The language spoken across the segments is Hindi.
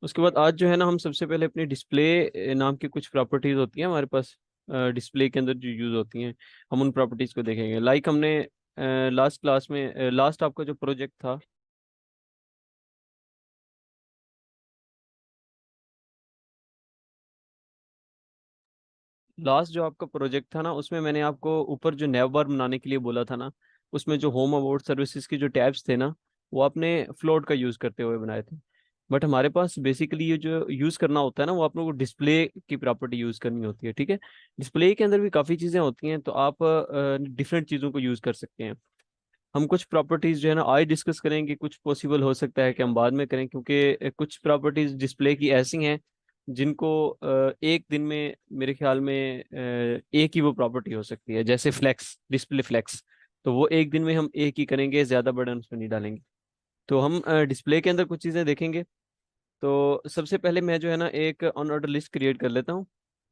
उसके बाद आज जो है ना, हम सबसे पहले अपनी डिस्प्ले नाम की कुछ प्रॉपर्टीज होती हैं हमारे पास, डिस्प्ले के अंदर जो यूज होती हैं, हम उन प्रॉपर्टीज को देखेंगे। लाइक हमने लास्ट क्लास में, लास्ट आपका जो प्रोजेक्ट था, लास्ट जो आपका प्रोजेक्ट था ना, उसमें मैंने आपको ऊपर जो नैव बार बनाने के लिए बोला था ना, उसमें जो होम अबाउट सर्विसेज के जो टैब्स थे ना, वो आपने फ्लोट का यूज करते हुए बनाए थे। बट हमारे पास बेसिकली ये जो यूज करना होता है ना, वो आप लोग को डिस्प्ले की प्रॉपर्टी यूज करनी होती है, ठीक है। डिस्प्ले के अंदर भी काफी चीजें होती हैं, तो आप डिफरेंट चीजों को यूज कर सकते हैं। हम कुछ प्रॉपर्टीज जो है ना आज डिस्कस करेंगे, कुछ पॉसिबल हो सकता है कि हम बाद में करें, क्योंकि कुछ प्रॉपर्टीज डिस्प्ले की ऐसी हैं जिनको एक दिन में मेरे ख्याल में एक ही वो प्रॉपर्टी हो सकती है, जैसे फ्लेक्स, डिस्प्ले फ्लेक्स। तो वो एक दिन में हम एक ही करेंगे, ज्यादा बर्डन उसमें नहीं डालेंगे। तो हम डिस्प्ले के अंदर कुछ चीजें देखेंगे। तो सबसे पहले मैं जो है ना एक ऑन ऑर्डर लिस्ट क्रिएट कर लेता हूँ,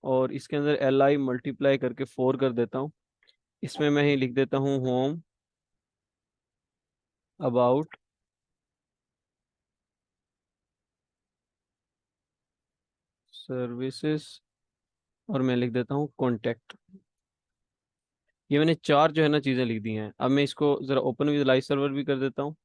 और इसके अंदर एल आई मल्टीप्लाई करके 4 कर देता हूँ। इसमें मैं ही लिख देता हूँ होम अबाउट सर्विसेज, और मैं लिख देता हूँ कॉन्टैक्ट। ये मैंने चार जो है ना चीज़ें लिख दी हैं। अब मैं इसको ज़रा ओपन विद लाइव सर्वर भी कर देता हूँ।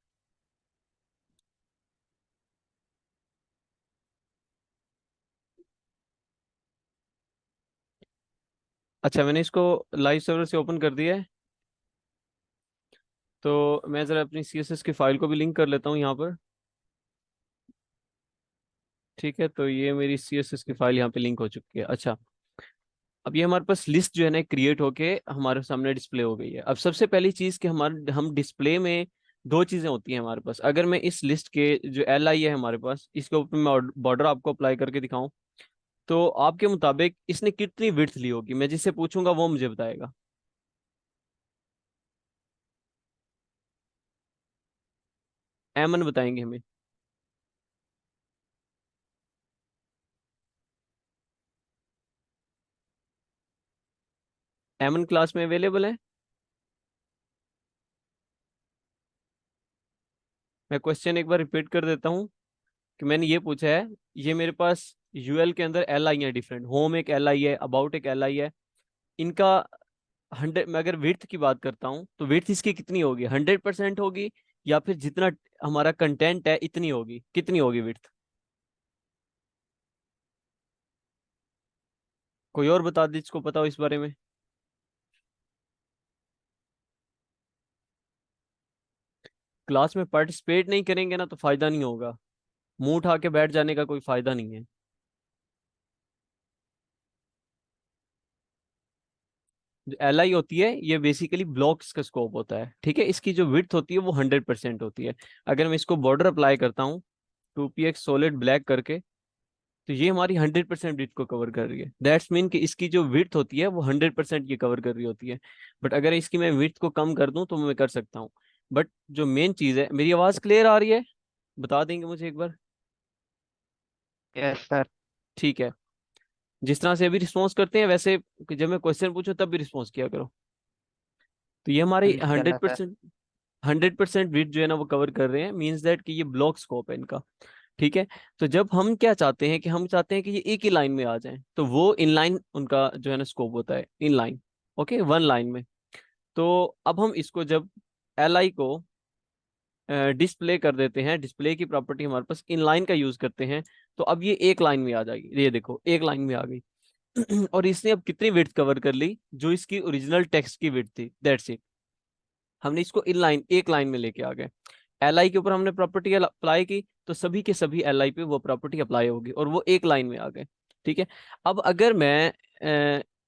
अच्छा, मैंने इसको लाइव सर्वर से ओपन कर दिया है। तो मैं ज़रा अपनी CSS की फाइल को भी लिंक कर लेता हूँ यहाँ पर। ठीक है, तो ये मेरी CSS की फाइल यहाँ पे लिंक हो चुकी है। अच्छा, अब ये हमारे पास लिस्ट जो है ना क्रिएट होके हमारे सामने डिस्प्ले हो गई है। अब सबसे पहली चीज़ कि हमारे हम डिस्प्ले में दो चीज़ें होती हैं हमारे पास। अगर मैं इस लिस्ट के जो एल आई है हमारे पास, इसके ऊपर मैं बॉर्डर आपको अप्लाई करके दिखाऊं, तो आपके मुताबिक इसने कितनी विड्थ ली होगी, मैं जिससे पूछूंगा वो मुझे बताएगा। एमन बताएंगे हमें। एमन क्लास में अवेलेबल है। मैं क्वेश्चन एक बार रिपीट कर देता हूँ कि मैंने ये पूछा है, ये मेरे पास यूएल के अंदर एल आई है डिफरेंट, होम एक एल आई है, अबाउट एक एल आई है। इनका 100, मैं अगर विड्थ की बात करता हूँ तो विड्थ इसकी कितनी होगी, 100% होगी, या फिर जितना हमारा कंटेंट है इतनी होगी, कितनी होगी विड्थ? कोई और बता दे जिसको पता हो इस बारे में। क्लास में पार्टिसिपेट नहीं करेंगे ना तो फायदा नहीं होगा, मुंह उठा के बैठ जाने का कोई फायदा नहीं है। जो एल आई होती है ये बेसिकली ब्लॉक्स का स्कोप होता है, ठीक है। इसकी जो विड्थ होती है वो 100% होती है। अगर मैं इसको बॉर्डर अप्लाई करता हूँ 2px सॉलिड ब्लैक करके, तो ये हमारी 100% विड्थ को कवर कर रही है। दैट्स मीन कि इसकी जो विड्थ होती है वो 100% ये कवर कर रही होती है। बट अगर इसकी मैं विड्थ को कम कर दूं तो मैं कर सकता हूँ। बट जो मेन चीज़ है, मेरी आवाज़ क्लियर आ रही है? बता देंगे मुझे एक बार। Yes sir. ठीक है। जिस तरह से अभी रिस्पॉन्स करते हैं वैसे, कि जब मैं क्वेश्चन पूछूं तब भी रिस्पॉन्स किया करो। तो ये हमारी चला हंड्रेड सर। परसेंट 100% विड्थ जो है ना वो कवर कर रहे हैं, मीन्स दैट कि ये ब्लॉक स्कोप है इनका। ठीक है। तो जब हम क्या चाहते हैं कि हम चाहते हैं कि ये एक ही लाइन में आ जाएं, तो वो इनलाइन उनका जो है ना स्कोप होता है, इनलाइन। ओके, वन लाइन में। तो अब हम इसको जब एल आई को डिस्प्ले कर देते हैं, डिस्प्ले की प्रॉपर्टी हमारे पास इनलाइन का यूज करते हैं, तो अब ये एक लाइन में आ जाएगी। ये देखो एक लाइन में आ गई। और इसने अब कितनी विड्थ कवर कर ली, जो इसकी ओरिजिनल टेक्स्ट की विड्थ थी, दैट्स इट। हमने इसको इन लाइन, एक लाइन में लेके आ गए। एल आई के ऊपर हमने प्रॉपर्टी अप्लाई की, तो सभी के सभी एल आई पे वो प्रॉपर्टी अप्लाई होगी, और वो एक लाइन में आ गए। ठीक है। अब अगर मैं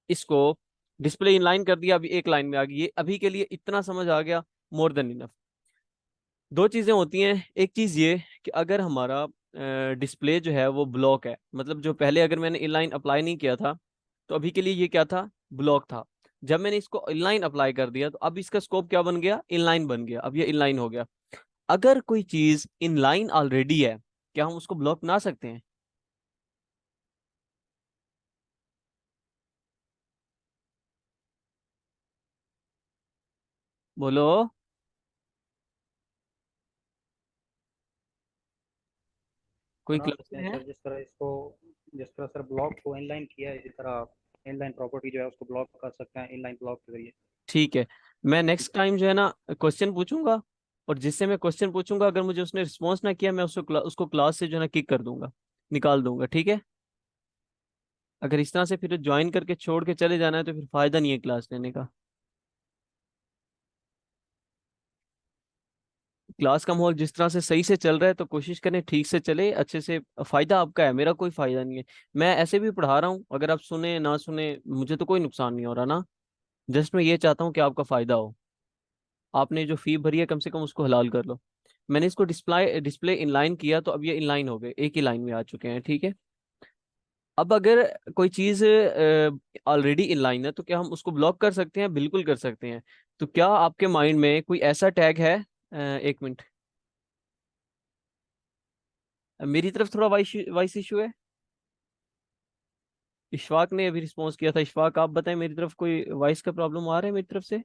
इसको डिस्प्ले इन लाइन कर दिया, अभी एक लाइन में आ गई, ये अभी के लिए इतना समझ आ गया, मोर देन इनफ। दो चीजें होती हैं, एक चीज ये कि अगर हमारा डिस्प्ले जो है वो ब्लॉक है, मतलब जो पहले अगर मैंने इनलाइन अप्लाई नहीं किया था, तो अभी के लिए ये क्या था, ब्लॉक था। जब मैंने इसको इनलाइन अप्लाई कर दिया तो अब इसका स्कोप क्या बन गया, इनलाइन बन गया, अब ये इनलाइन हो गया। अगर कोई चीज इनलाइन ऑलरेडी है, क्या हम उसको ब्लॉक बना सकते हैं? बोलो। कोई बना क्लास सकते में हैं है? सर, जिस तरह सर ब्लॉक को इनलाइन किया है, इसी तरह इनलाइन प्रॉपर्टी जो है उसको ब्लॉक कर सकते हैं इनलाइन ब्लॉक के जरिए। ठीक है, मैं नेक्स्ट ठीक टाइम जो है ना क्वेश्चन पूछूंगा, और जिससे मैं क्वेश्चन पूछूंगा अगर मुझे उसने रिस्पॉन्स ना किया, मैं उसको क्लास से जो है ना किक कर दूंगा, निकाल दूंगा, ठीक है? अगर इस तरह से फिर ज्वाइन करके छोड़ के चले जाना है तो फिर फायदा नहीं है क्लास लेने का। क्लास का माहौल जिस तरह से सही से चल रहा है तो कोशिश करें ठीक से चले, अच्छे से। फायदा आपका है, मेरा कोई फायदा नहीं है। मैं ऐसे भी पढ़ा रहा हूँ, अगर आप सुने ना सुने मुझे तो कोई नुकसान नहीं हो रहा ना। जस्ट मैं ये चाहता हूँ कि आपका फायदा हो। आपने जो फी भरी है कम से कम उसको हलाल कर लो। मैंने इसको डिस्प्ले डिस्प्ले इनलाइन किया तो अब ये इनलाइन हो गए, एक ही लाइन में आ चुके हैं, ठीक है? अब अगर कोई चीज ऑलरेडी इनलाइन है तो क्या हम उसको ब्लॉक कर सकते हैं? बिल्कुल कर सकते हैं। तो क्या आपके माइंड में कोई ऐसा टैग है? एक मिनट, मेरी तरफ थोड़ा वॉइस वॉइस इशू है। इशफाक ने अभी रिस्पॉन्स किया था। इशफाक आप बताएं, मेरी तरफ कोई वॉइस का प्रॉब्लम आ रहा है मेरी तरफ से?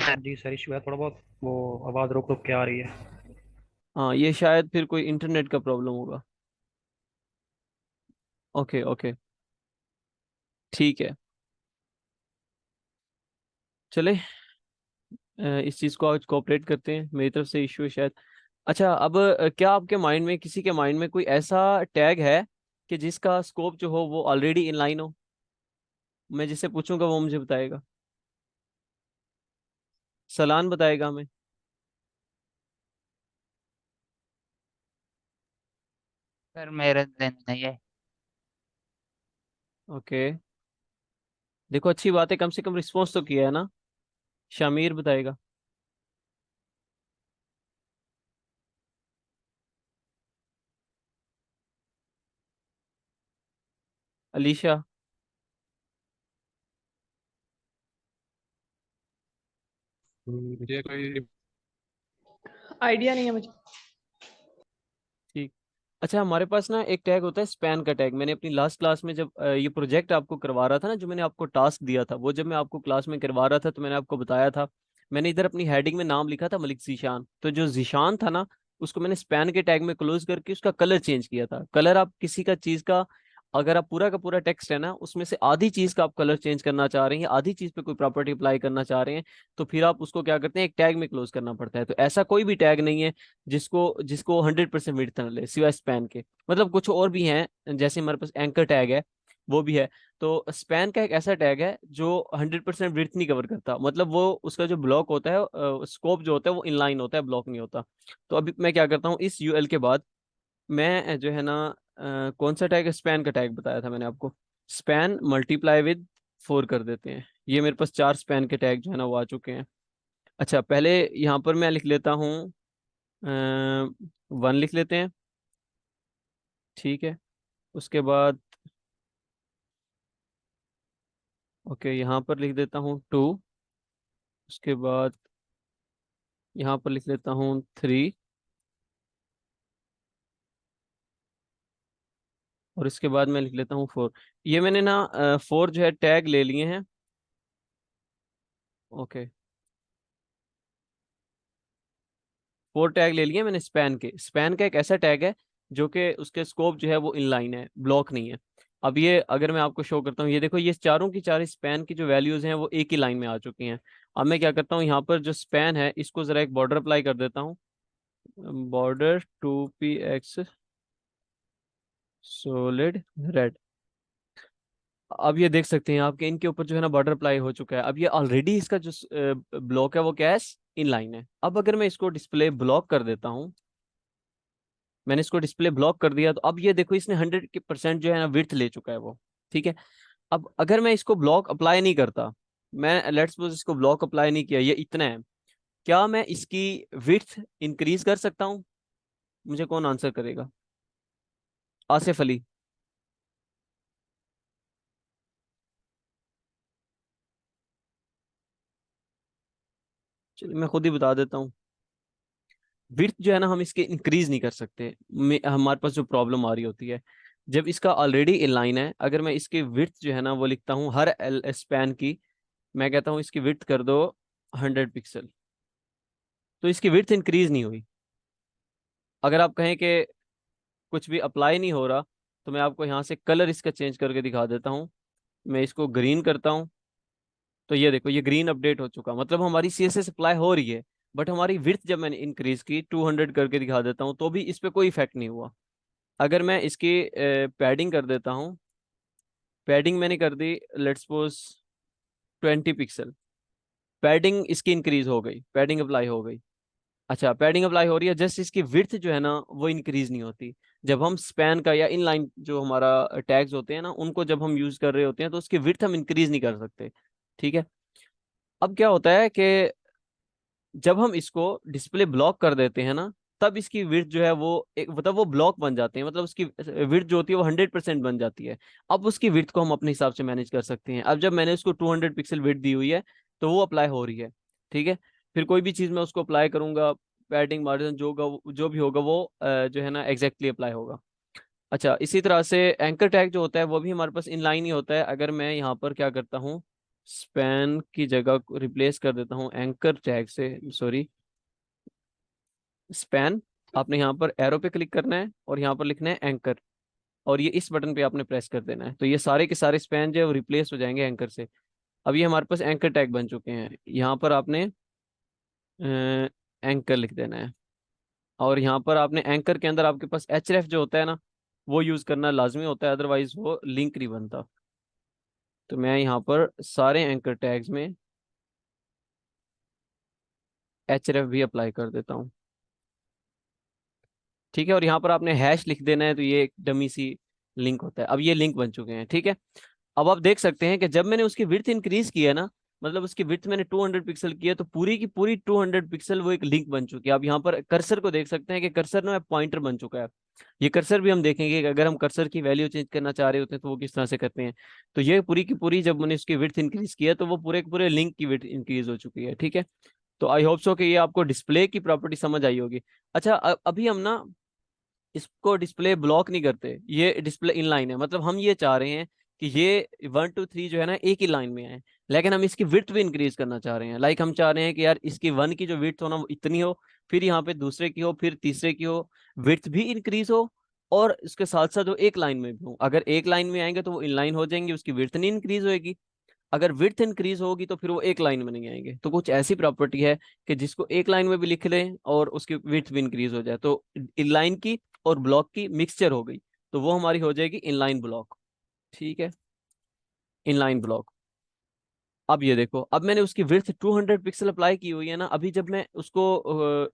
है जी सर, इशू है थोड़ा बहुत, वो आवाज़ रुक रुक के आ रही है। हाँ, ये शायद फिर कोई इंटरनेट का प्रॉब्लम होगा। ओके ओके, ठीक है, चले इस चीज़ को आज कोऑपरेट करते हैं। मेरी तरफ से इशू है शायद। अच्छा, अब क्या आपके माइंड में, किसी के माइंड में कोई ऐसा टैग है कि जिसका स्कोप जो हो वो ऑलरेडी इनलाइन हो? मैं जिससे पूछूंगा वो मुझे बताएगा। सलान बताएगा हमें। सर मेरे दिन नहीं है। ओके, देखो अच्छी बात है, कम से कम रिस्पॉन्स तो किया है ना। शामिर बताएगा। अलीशा। मुझे कोई आइडिया नहीं है मुझे। ठीक। अच्छा, हमारे पास ना एक टैग होता है स्पैन का टैग। मैंने अपनी लास्ट क्लास में जब ये प्रोजेक्ट आपको करवा रहा था ना, जो मैंने आपको टास्क दिया था, वो जब मैं आपको क्लास में करवा रहा था तो मैंने आपको बताया था। मैंने इधर अपनी हेडिंग में नाम लिखा था मलिक जीशान, तो जो जीशान था ना उसको मैंने स्पैन के टैग में क्लोज करके उसका कलर चेंज किया था। कलर आप किसी का चीज का, अगर आप पूरा का पूरा टेक्स्ट है ना उसमें से आधी चीज का आप कलर चेंज करना चाह रहे हैं, आधी चीज पे कोई प्रॉपर्टी अप्लाई करना चाह रहे हैं, तो फिर आप उसको क्या करते हैं, एक टैग में क्लोज करना पड़ता है। तो ऐसा कोई भी टैग नहीं है जिसको जिसको 100% विड्थ न ले, सिवाय स्पैन के। मतलब कुछ और भी हैं, जैसे हमारे पास एंकर टैग है, वो भी है। तो स्पैन का एक ऐसा टैग है जो 100% विड्थ नहीं कवर करता। मतलब वो उसका जो ब्लॉक होता है, स्कोप जो होता है वो इनलाइन होता है, ब्लॉक नहीं होता। तो अभी मैं क्या करता हूँ, इस यूएल के बाद मैं जो है ना कौन सा टैग, स्पैन का टैग बताया था मैंने आपको, स्पैन मल्टीप्लाई विद 4 कर देते हैं। ये मेरे पास 4 स्पैन के टैग जो है ना वो आ चुके हैं। अच्छा, पहले यहाँ पर मैं लिख लेता हूँ 1 लिख लेते हैं, ठीक है? उसके बाद ओके यहाँ पर लिख देता हूँ 2। उसके बाद यहाँ पर लिख लेता हूँ 3। और इसके बाद मैं लिख लेता हूँ 4। ये मैंने ना 4 जो है टैग ले लिए हैं। ओके, 4 टैग ले लिए मैंने स्पैन के। स्पैन का एक ऐसा टैग है जो कि उसके स्कोप जो है वो इनलाइन है, ब्लॉक नहीं है। अब ये अगर मैं आपको शो करता हूँ, ये देखो, ये चारों की चार स्पैन की जो वैल्यूज हैं वो एक ही लाइन में आ चुकी हैं। अब मैं क्या करता हूँ, यहाँ पर जो स्पैन है इसको जरा एक बॉर्डर अप्लाई कर देता हूँ। Border 2px solid red. अब ये देख सकते हैं आपके इनके ऊपर जो है ना बॉर्डर अप्लाई हो चुका है। अब ये ऑलरेडी इसका जो ब्लॉक है वो क्या है, इनलाइन है। अब अगर मैं इसको डिस्प्ले ब्लॉक कर देता हूँ, मैंने इसको डिस्प्ले ब्लॉक कर दिया, तो अब ये देखो इसने 100% जो है ना विड्थ ले चुका है वो, ठीक है? अब अगर मैं इसको ब्लॉक अप्लाई नहीं करता, मैं लेट्स सपोज इसको ब्लॉक अप्लाई नहीं किया, ये इतना है, क्या मैं इसकी विड्थ इंक्रीज कर सकता हूँ? मुझे कौन आंसर करेगा? आसिफ अली। चलिए मैं खुद ही बता देता हूँ। विड्थ जो है ना हम इसके इंक्रीज नहीं कर सकते। हमारे पास जो प्रॉब्लम आ रही होती है, जब इसका ऑलरेडी इनलाइन है, अगर मैं इसकी विड्थ जो है ना वो लिखता हूँ हर स्पैन की, मैं कहता हूँ इसकी विड्थ कर दो 100 पिक्सल, तो इसकी विड्थ इंक्रीज नहीं हुई। अगर आप कहें कि कुछ भी अप्लाई नहीं हो रहा, तो मैं आपको यहाँ से कलर इसका चेंज करके दिखा देता हूँ। मैं इसको ग्रीन करता हूँ, तो ये देखो ये ग्रीन अपडेट हो चुका, मतलब हमारी CSS अप्लाई हो रही है, बट हमारी विड्थ जब मैंने इंक्रीज की 200 करके दिखा देता हूँ, तो भी इस पे कोई इफेक्ट नहीं हुआ। अगर मैं इसकी पैडिंग कर देता हूँ, पैडिंग मैंने कर दी लेट्स सपोज 20 पिक्सल, पैडिंग इसकी इंक्रीज हो गई, पैडिंग अप्लाई हो गई। अच्छा, पैडिंग अप्लाई हो रही है, जस्ट इसकी विड्थ जो है ना वो इंक्रीज नहीं होती। जब हम स्पैन का या इनलाइन जो हमारा टैग्स होते हैं ना, उनको जब हम यूज कर रहे होते हैं, तो उसकी विड्थ हम इंक्रीज नहीं कर सकते। ठीक है। अब क्या होता है कि जब हम इसको डिस्प्ले ब्लॉक कर देते हैं ना, तब इसकी विड्थ जो है वो एक मतलब वो ब्लॉक बन जाते हैं, मतलब उसकी विड्थ जो होती है वो 100% बन जाती है। अब उसकी विड्थ को हम अपने हिसाब से मैनेज कर सकते हैं। अब जब मैंने उसको 200 पिक्सल विड्थ दी हुई है, तो वो अप्लाई हो रही है। ठीक है। फिर कोई भी चीज़ मैं उसको अप्लाई करूंगा, पैडिंग मार्जिन जो होगा, जो भी होगा वो जो है ना एग्जैक्टली अप्लाई होगा। अच्छा, इसी तरह से एंकर टैग जो होता है वो भी हमारे पास इनलाइन ही होता है। अगर मैं यहाँ पर क्या करता हूँ, स्पैन की जगह रिप्लेस कर देता हूँ एंकर टैग से, सॉरी स्पैन, आपने यहाँ पर एरो पे क्लिक करना है और यहाँ पर लिखना है एंकर, और ये इस बटन पे आपने प्रेस कर देना है, तो ये सारे के सारे स्पैन जो है वो रिप्लेस हो जाएंगे एंकर से। अब ये हमारे पास एंकर टैग बन चुके हैं। यहाँ पर आपने एंकर लिख देना है, और यहाँ पर आपने एंकर के अंदर आपके पास href जो होता है ना, वो यूज करना लाजमी होता है, अदरवाइज वो लिंक नहीं बनता। तो मैं यहाँ पर सारे एंकर टैग्स में href भी अप्लाई कर देता हूँ। ठीक है। और यहाँ पर आपने हैश लिख देना है, तो ये एक डमी सी लिंक होता है। अब ये लिंक बन चुके हैं। ठीक है। अब आप देख सकते हैं कि जब मैंने उसकी विड्थ इंक्रीज की है ना, मतलब उसकी विड्थ मैंने 200 पिक्सल की है, तो पूरी की पूरी 200 पिक्सल वो एक लिंक बन चुकी है। आप यहाँ पर कर्सर को देख सकते हैं कि कर्सर ना पॉइंटर बन चुका है। ये कर्सर भी हम देखेंगे कि अगर हम कर्सर की वैल्यू चेंज करना चाह रहे होते हैं तो वो किस तरह से करते हैं। तो ये पूरी की पूरी जब मैंने उसकी विड्थ इंक्रीज किया, तो वो पूरे के पूरे लिंक की विड्थ इंक्रीज हो चुकी है। ठीक है। तो आई होप सो कि ये आपको डिस्प्ले की प्रॉपर्टी समझ आई होगी। अच्छा, अभी हम ना इसको डिस्प्ले ब्लॉक नहीं करते, ये डिस्प्ले इनलाइन है, मतलब हम ये चाह रहे हैं कि ये 1 2 3 जो है ना एक ही लाइन में आए, लेकिन हम इसकी विड्थ भी इंक्रीज करना चाह रहे हैं। लाइक हम चाह रहे हैं कि यार इसकी 1 की जो विड्थ हो ना वो इतनी हो, फिर यहाँ पे दूसरे की हो, फिर तीसरे की हो, विड्थ भी इंक्रीज हो, और इसके साथ साथ वो एक लाइन में भी हो। अगर एक लाइन में आएंगे तो वो इनलाइन हो जाएंगे, उसकी विड्थ नहीं इंक्रीज होएगी। अगर विड्थ इंक्रीज होगी तो फिर वो एक लाइन में नहीं आएंगे। तो कुछ ऐसी प्रॉपर्टी है कि जिसको एक लाइन में भी लिख लें और उसकी विड्थ भी इंक्रीज हो जाए, तो इनलाइन की और ब्लॉक की मिक्सचर हो गई, तो वो हमारी हो जाएगी इनलाइन ब्लॉक। ठीक है, इनलाइन ब्लॉक। अब ये देखो, अब मैंने उसकी विड्थ 200 पिक्सल अप्लाई की हुई है ना। अभी जब मैं उसको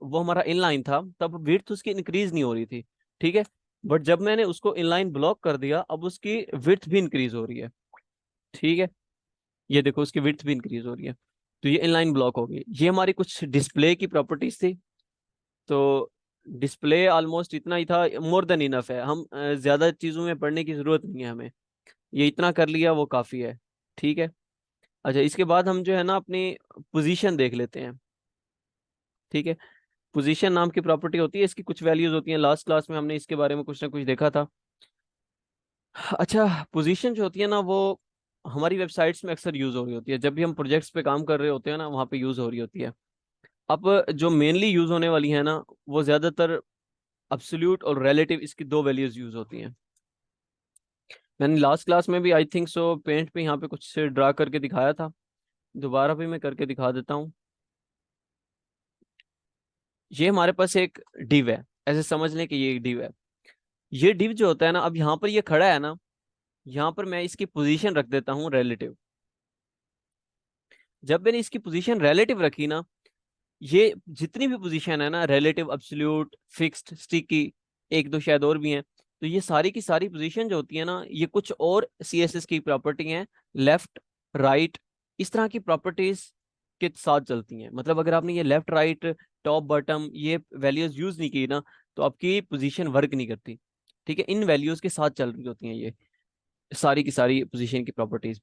वो हमारा इनलाइन था, तब विड्थ उसकी इंक्रीज नहीं हो रही थी। ठीक है। बट जब मैंने उसको इनलाइन ब्लॉक कर दिया, अब उसकी विड्थ भी इंक्रीज हो रही है। ठीक है। ये देखो उसकी विड्थ भी इंक्रीज हो रही है, तो ये इनलाइन ब्लॉक हो गई। ये हमारी कुछ डिस्प्ले की प्रॉपर्टीज थी। तो डिस्प्ले ऑलमोस्ट इतना ही था, मोर देन इनफ है। हम ज्यादा चीजों में पढ़ने की जरूरत नहीं है हमें, ये इतना कर लिया वो काफी है। ठीक है। अच्छा, इसके बाद हम जो है ना अपनी पोजीशन देख लेते हैं। ठीक है। पोजीशन नाम की प्रॉपर्टी होती है, इसकी कुछ वैल्यूज होती हैं। लास्ट क्लास में हमने इसके बारे में कुछ ना कुछ देखा था। अच्छा, पोजीशन जो होती है ना वो हमारी वेबसाइट्स में अक्सर यूज हो रही होती है, जब भी हम प्रोजेक्ट्स पे काम कर रहे होते हैं ना, वहाँ पे यूज हो रही होती है। अब जो मेनली यूज होने वाली है ना, वो ज्यादातर अब्सोल्यूट और रिलेटिव, इसकी दो वैल्यूज यूज होती हैं। मैंने लास्ट क्लास में भी आई थिंक सो पेंट पे यहाँ पे कुछ ड्रा करके दिखाया था, दोबारा भी मैं करके दिखा देता हूँ। ये हमारे पास एक डिव है, ऐसे समझ लें कि ये एक डिव है। ये डिव जो होता है ना, अब यहाँ पर ये खड़ा है ना, यहाँ पर मैं इसकी पोजीशन रख देता हूँ रिलेटिव। जब मैंने इसकी पोजीशन रिलेटिव रखी ना, ये जितनी भी पोजीशन है ना, रिलेटिव, अब्सोल्यूट, फिक्स्ड, स्टिकी, एक दो शायद और भी हैं, तो ये सारी की सारी पोजीशन जो होती है ना, ये कुछ और CSS की प्रॉपर्टी हैं, लेफ्ट राइट, इस तरह की प्रॉपर्टीज के साथ चलती हैं। मतलब अगर आपने ये लेफ्ट राइट टॉप बॉटम ये वैल्यूज यूज नहीं की ना, तो आपकी पोजीशन वर्क नहीं करती। ठीक है। इन वैल्यूज के साथ चल रही होती हैं ये सारी की सारी पोजीशन की प्रॉपर्टीज।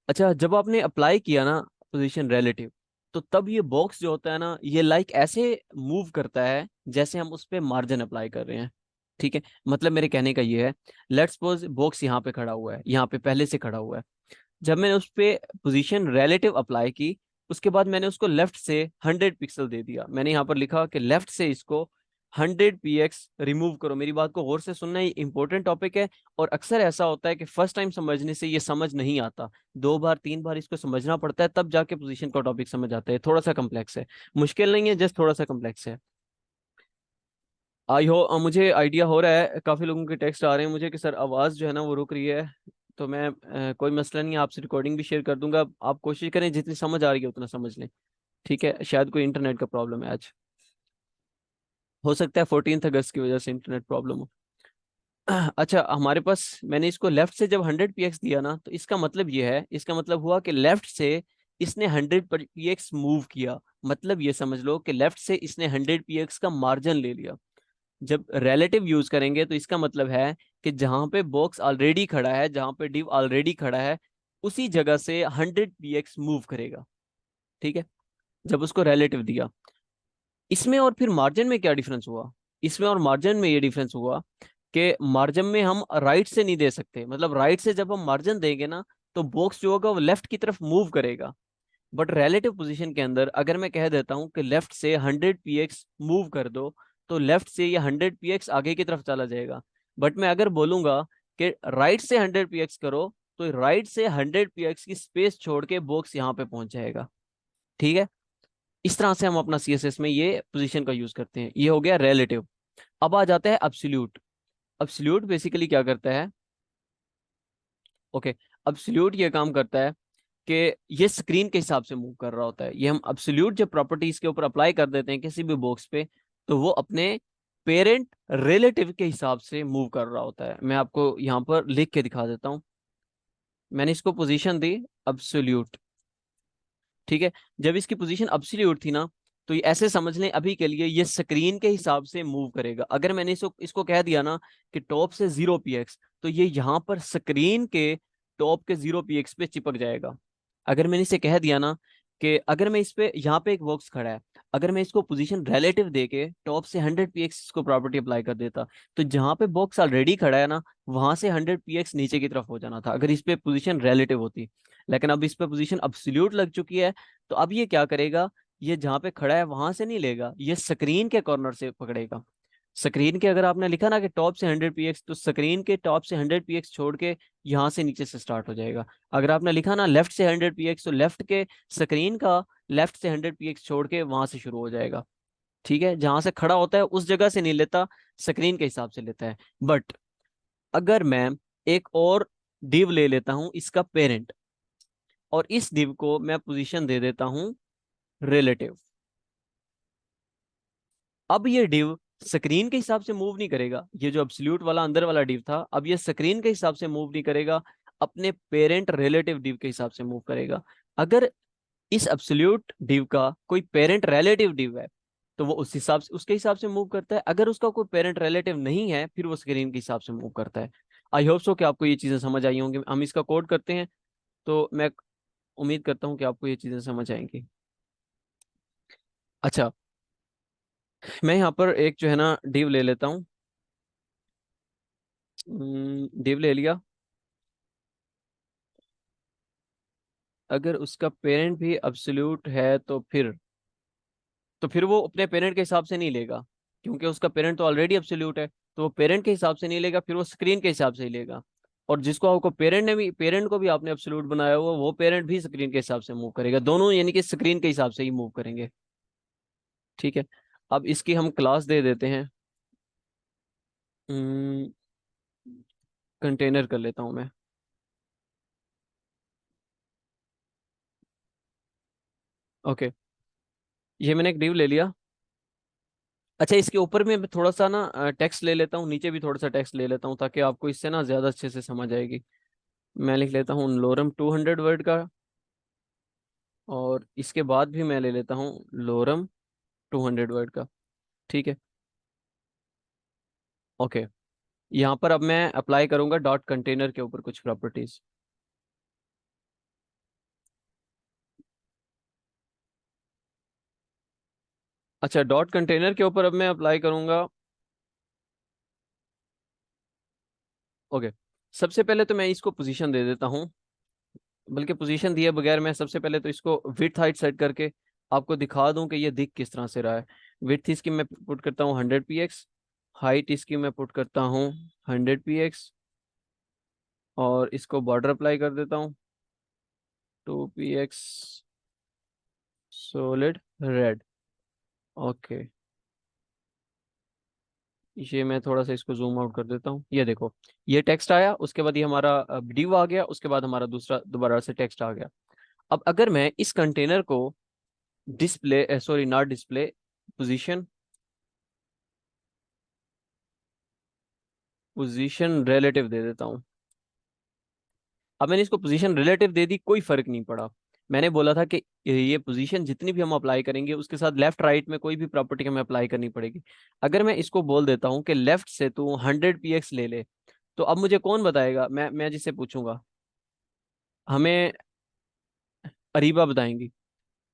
अच्छा, जब आपने अप्लाई किया ना पोजीशन रिलेटिव, तो तब ये बॉक्स जो होता है ना, ये लाइक ऐसे मूव करता है जैसे हम उस पे मार्जिन अप्लाई कर रहे हैं। ठीक है। मतलब मेरे कहने का ये है, लेट्स सपोज बॉक्स यहाँ पे खड़ा हुआ है, यहाँ पे पहले से खड़ा हुआ है। जब मैंने उस पे पोजीशन रिलेटिव अप्लाई की, उसके बाद मैंने उसको लेफ्ट से 100 पिक्सल दे दिया। मैंने यहाँ पर लिखा कि लेफ्ट से इसको 100 px रिमूव करो। मेरी बात को गौर से सुनना, ये इंपॉर्टेंट टॉपिक है। और अक्सर ऐसा होता है कि फर्स्ट टाइम समझने से ये समझ नहीं आता, 2 बार 3 बार इसको समझना पड़ता है, तब जाके पोजीशन का टॉपिक समझ आता है। थोड़ा सा कम्प्लेक्स है, मुश्किल नहीं है, जस्ट थोड़ा सा कम्प्लेक्स है। आई हो मुझे आइडिया हो रहा है, काफी लोगों के टेक्स्ट आ रहे हैं मुझे कि सर आवाज जो है ना वो रुक रही है। तो मैं कोई मसला नहीं है, आपसे रिकॉर्डिंग भी शेयर कर दूंगा। आप कोशिश करें जितनी समझ आ रही है उतना समझ लें, ठीक है। शायद कोई इंटरनेट का प्रॉब्लम है आज, हो सकता है 14 अगस्त की वजह से इंटरनेट प्रॉब्लम हो। अच्छा, हमारे पास मैंने इसको लेफ्ट से जब 100 px दिया ना, तो इसका मतलब ये है, इसका मतलब हुआ कि लेफ्ट से इसने 100 px मूव किया। मतलब ये समझ लो कि लेफ्ट से इसने 100 px का मार्जिन ले लिया। जब रिलेटिव यूज करेंगे तो इसका मतलब है कि जहां पे बॉक्स ऑलरेडी खड़ा है, जहां पे डिव ऑलरेडी खड़ा है, उसी जगह से 100 px मूव करेगा, ठीक है, जब उसको रिलेटिव दिया। इसमें और फिर मार्जिन में क्या डिफरेंस हुआ? इसमें और मार्जिन में ये डिफरेंस हुआ कि मार्जिन में हम राइट से नहीं दे सकते। मतलब राइट से जब हम मार्जिन देंगे ना, तो बॉक्स जो होगा वो लेफ्ट की तरफ मूव करेगा। बट रिलेटिव पोजीशन के अंदर अगर मैं कह देता हूं कि लेफ्ट से 100 px मूव कर दो, तो लेफ्ट से ये 100 px आगे की तरफ चला जाएगा। बट मैं अगर बोलूंगा कि राइट से 100 px करो, तो राइट से 100 px की स्पेस छोड़ के बॉक्स यहाँ पे पहुंच जाएगा, ठीक है। इस तरह से हम अपना सीएसएस में ये पोजीशन का यूज करते हैं। ये हो गया रिलेटिव। अब आ जाता है अब्सोल्यूट। अब्सोल्यूट बेसिकली क्या करता है? ओके, अब्सोल्यूट ये काम करता है कि ये स्क्रीन के हिसाब से मूव कर रहा होता है। ये हम अब्सोल्यूट जब प्रॉपर्टीज के ऊपर अप्लाई कर देते हैं किसी भी बॉक्स पे, तो वो अपने पेरेंट रिलेटिव के हिसाब से मूव कर रहा होता है। मैं आपको यहाँ पर लिख के दिखा देता हूँ। मैंने इसको पोजीशन दी अब्सोल्यूट, ठीक है। जब इसकी पोजीशन अब्सोल्यूट थी ना, तो ये ऐसे समझ लें अभी के लिए ये स्क्रीन के हिसाब से मूव करेगा। अगर मैंने इसको कह दिया ना कि टॉप से 0 px, तो ये यहाँ पर स्क्रीन के टॉप के 0 px पे चिपक जाएगा। अगर मैंने इसे कह दिया ना कि अगर मैं इस पे, यहाँ पे एक बॉक्स खड़ा है, अगर मैं इसको पोजीशन रिलेटिव देके टॉप से 100 px इसको प्रॉपर्टी अप्लाई कर देता, तो जहाँ पे बॉक्स ऑलरेडी खड़ा है ना, वहां से 100 px नीचे की तरफ हो जाना था अगर इस पे पोजीशन रिलेटिव होती। लेकिन अब इस पे पोजीशन अब्सोल्यूट लग चुकी है, तो अब ये क्या करेगा? ये जहां पे खड़ा है वहां से नहीं लेगा, ये स्क्रीन के कॉर्नर से पकड़ेगा। स्क्रीन के, अगर आपने लिखा ना कि टॉप से 100 px, तो स्क्रीन के टॉप से 100 px छोड़ के यहाँ से नीचे से स्टार्ट हो जाएगा। अगर आपने लिखा ना लेफ्ट से 100 px, तो लेफ्ट के स्क्रीन का लेफ्ट से 100 px छोड़ के वहां से शुरू हो जाएगा, ठीक है। जहां से खड़ा होता है उस जगह से नहीं लेता, स्क्रीन के हिसाब से लेता है। बट अगर मैं एक और डिव ले लेता हूं इसका पेरेंट, और इस डिव को मैं पोजीशन दे देता हूं रिलेटिव, अब ये डिव स्क्रीन के हिसाब से मूव नहीं करेगा। ये जो एब्सोल्यूट वाला अंदर वाला डिव था, अब ये स्क्रीन के हिसाब से मूव नहीं करेगा, अपने पेरेंट रिलेटिव डिव के हिसाब से मूव करेगा। अगर इस एब्सोल्यूट डिव का कोई पेरेंट रिलेटिव डिव है, तो वो उस हिसाब से, उसके हिसाब से मूव करता है। अगर उसका कोई पेरेंट रिलेटिव नहीं है, फिर वो स्क्रीन के हिसाब से मूव करता है। आई होप सो कि आपको ये चीजें समझ आई होंगी। हम इसका कोड करते हैं, तो मैं उम्मीद करता हूँ कि आपको ये चीजें समझ आएंगी। अच्छा, मैं यहाँ पर एक जो है ना डिव ले लेता हूँ। डिव ले लिया। अगर उसका पेरेंट भी अब्सोल्यूट है, तो फिर वो अपने पेरेंट के हिसाब से नहीं लेगा, क्योंकि उसका पेरेंट तो ऑलरेडी अब्सोल्यूट है। तो वो पेरेंट के हिसाब से नहीं लेगा, फिर वो स्क्रीन के हिसाब से ही लेगा। और जिसको आपको पेरेंट को भी आपने अब्सोल्यूट बनाया हुआ, वो पेरेंट भी स्क्रीन के हिसाब से मूव करेगा। दोनों यानी कि स्क्रीन के हिसाब से ही मूव करेंगे, ठीक है। अब इसकी हम क्लास दे देते हैं, कंटेनर कर लेता हूं मैं। ओके, ये मैंने एक डिव ले लिया। अच्छा, इसके ऊपर में मैं थोड़ा सा ना टेक्स्ट ले लेता हूँ, नीचे भी थोड़ा सा टेक्स्ट ले लेता हूँ, ताकि आपको इससे ना ज्यादा अच्छे से समझ आएगी। मैं लिख लेता हूँ लोरम 200 वर्ड का, और इसके बाद भी मैं ले लेता हूँ लोरम 200 वर्ड का, ठीक है। ओके, यहाँ पर अब मैं अप्लाई करूंगा डॉट कंटेनर के ऊपर कुछ प्रॉपर्टीज। अच्छा, डॉट कंटेनर के ऊपर अब मैं अप्लाई करूंगा। ओके, सबसे पहले तो मैं इसको पोजीशन दे देता हूँ बल्कि पोजीशन दिए बगैर मैं सबसे पहले तो इसको विड्थ हाइट सेट करके आपको दिखा दूं कि ये दिख किस तरह से रहा है। विड्थ इसकी मैं पुट करता हूँ 100 px, हाइट इसकी मैं पुट करता हूँ 100 px, और इसको बॉर्डर अप्लाई कर देता हूँ 2 px सॉलिड रेड। ओके, ये मैं थोड़ा सा इसको जूम आउट कर देता हूँ। ये देखो, ये टेक्स्ट आया, उसके बाद ये हमारा डिव आ गया, उसके बाद हमारा दूसरा दोबारा से टेक्स्ट आ गया। अब अगर मैं इस कंटेनर को display, sorry not display, position position relative दे देता हूँ। अब मैंने इसको पोजीशन रिलेटिव दे दी, कोई फर्क नहीं पड़ा। मैंने बोला था कि ये पोजीशन जितनी भी हम अप्लाई करेंगे उसके साथ लेफ्ट राइट में कोई भी प्रॉपर्टी हमें अप्लाई करनी पड़ेगी। अगर मैं इसको बोल देता हूँ कि लेफ्ट से तू 100 px ले ले, तो अब मुझे कौन बताएगा? मैं जिससे पूछूंगा, हमें अरीबा बताएंगी।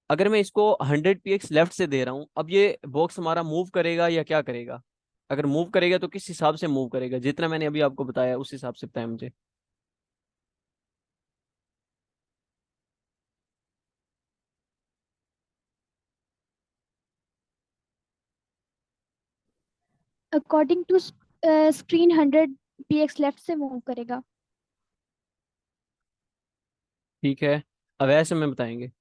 अगर मैं इसको 100 px लेफ्ट से दे रहा हूँ, अब ये बॉक्स हमारा मूव करेगा या क्या करेगा? अगर मूव करेगा तो किस हिसाब से मूव करेगा? जितना मैंने अभी आपको बताया उस हिसाब से बताया मुझे। According to screen 100 px left से मूव करेगा। ठीक है, अब ऐसे में बताएंगे।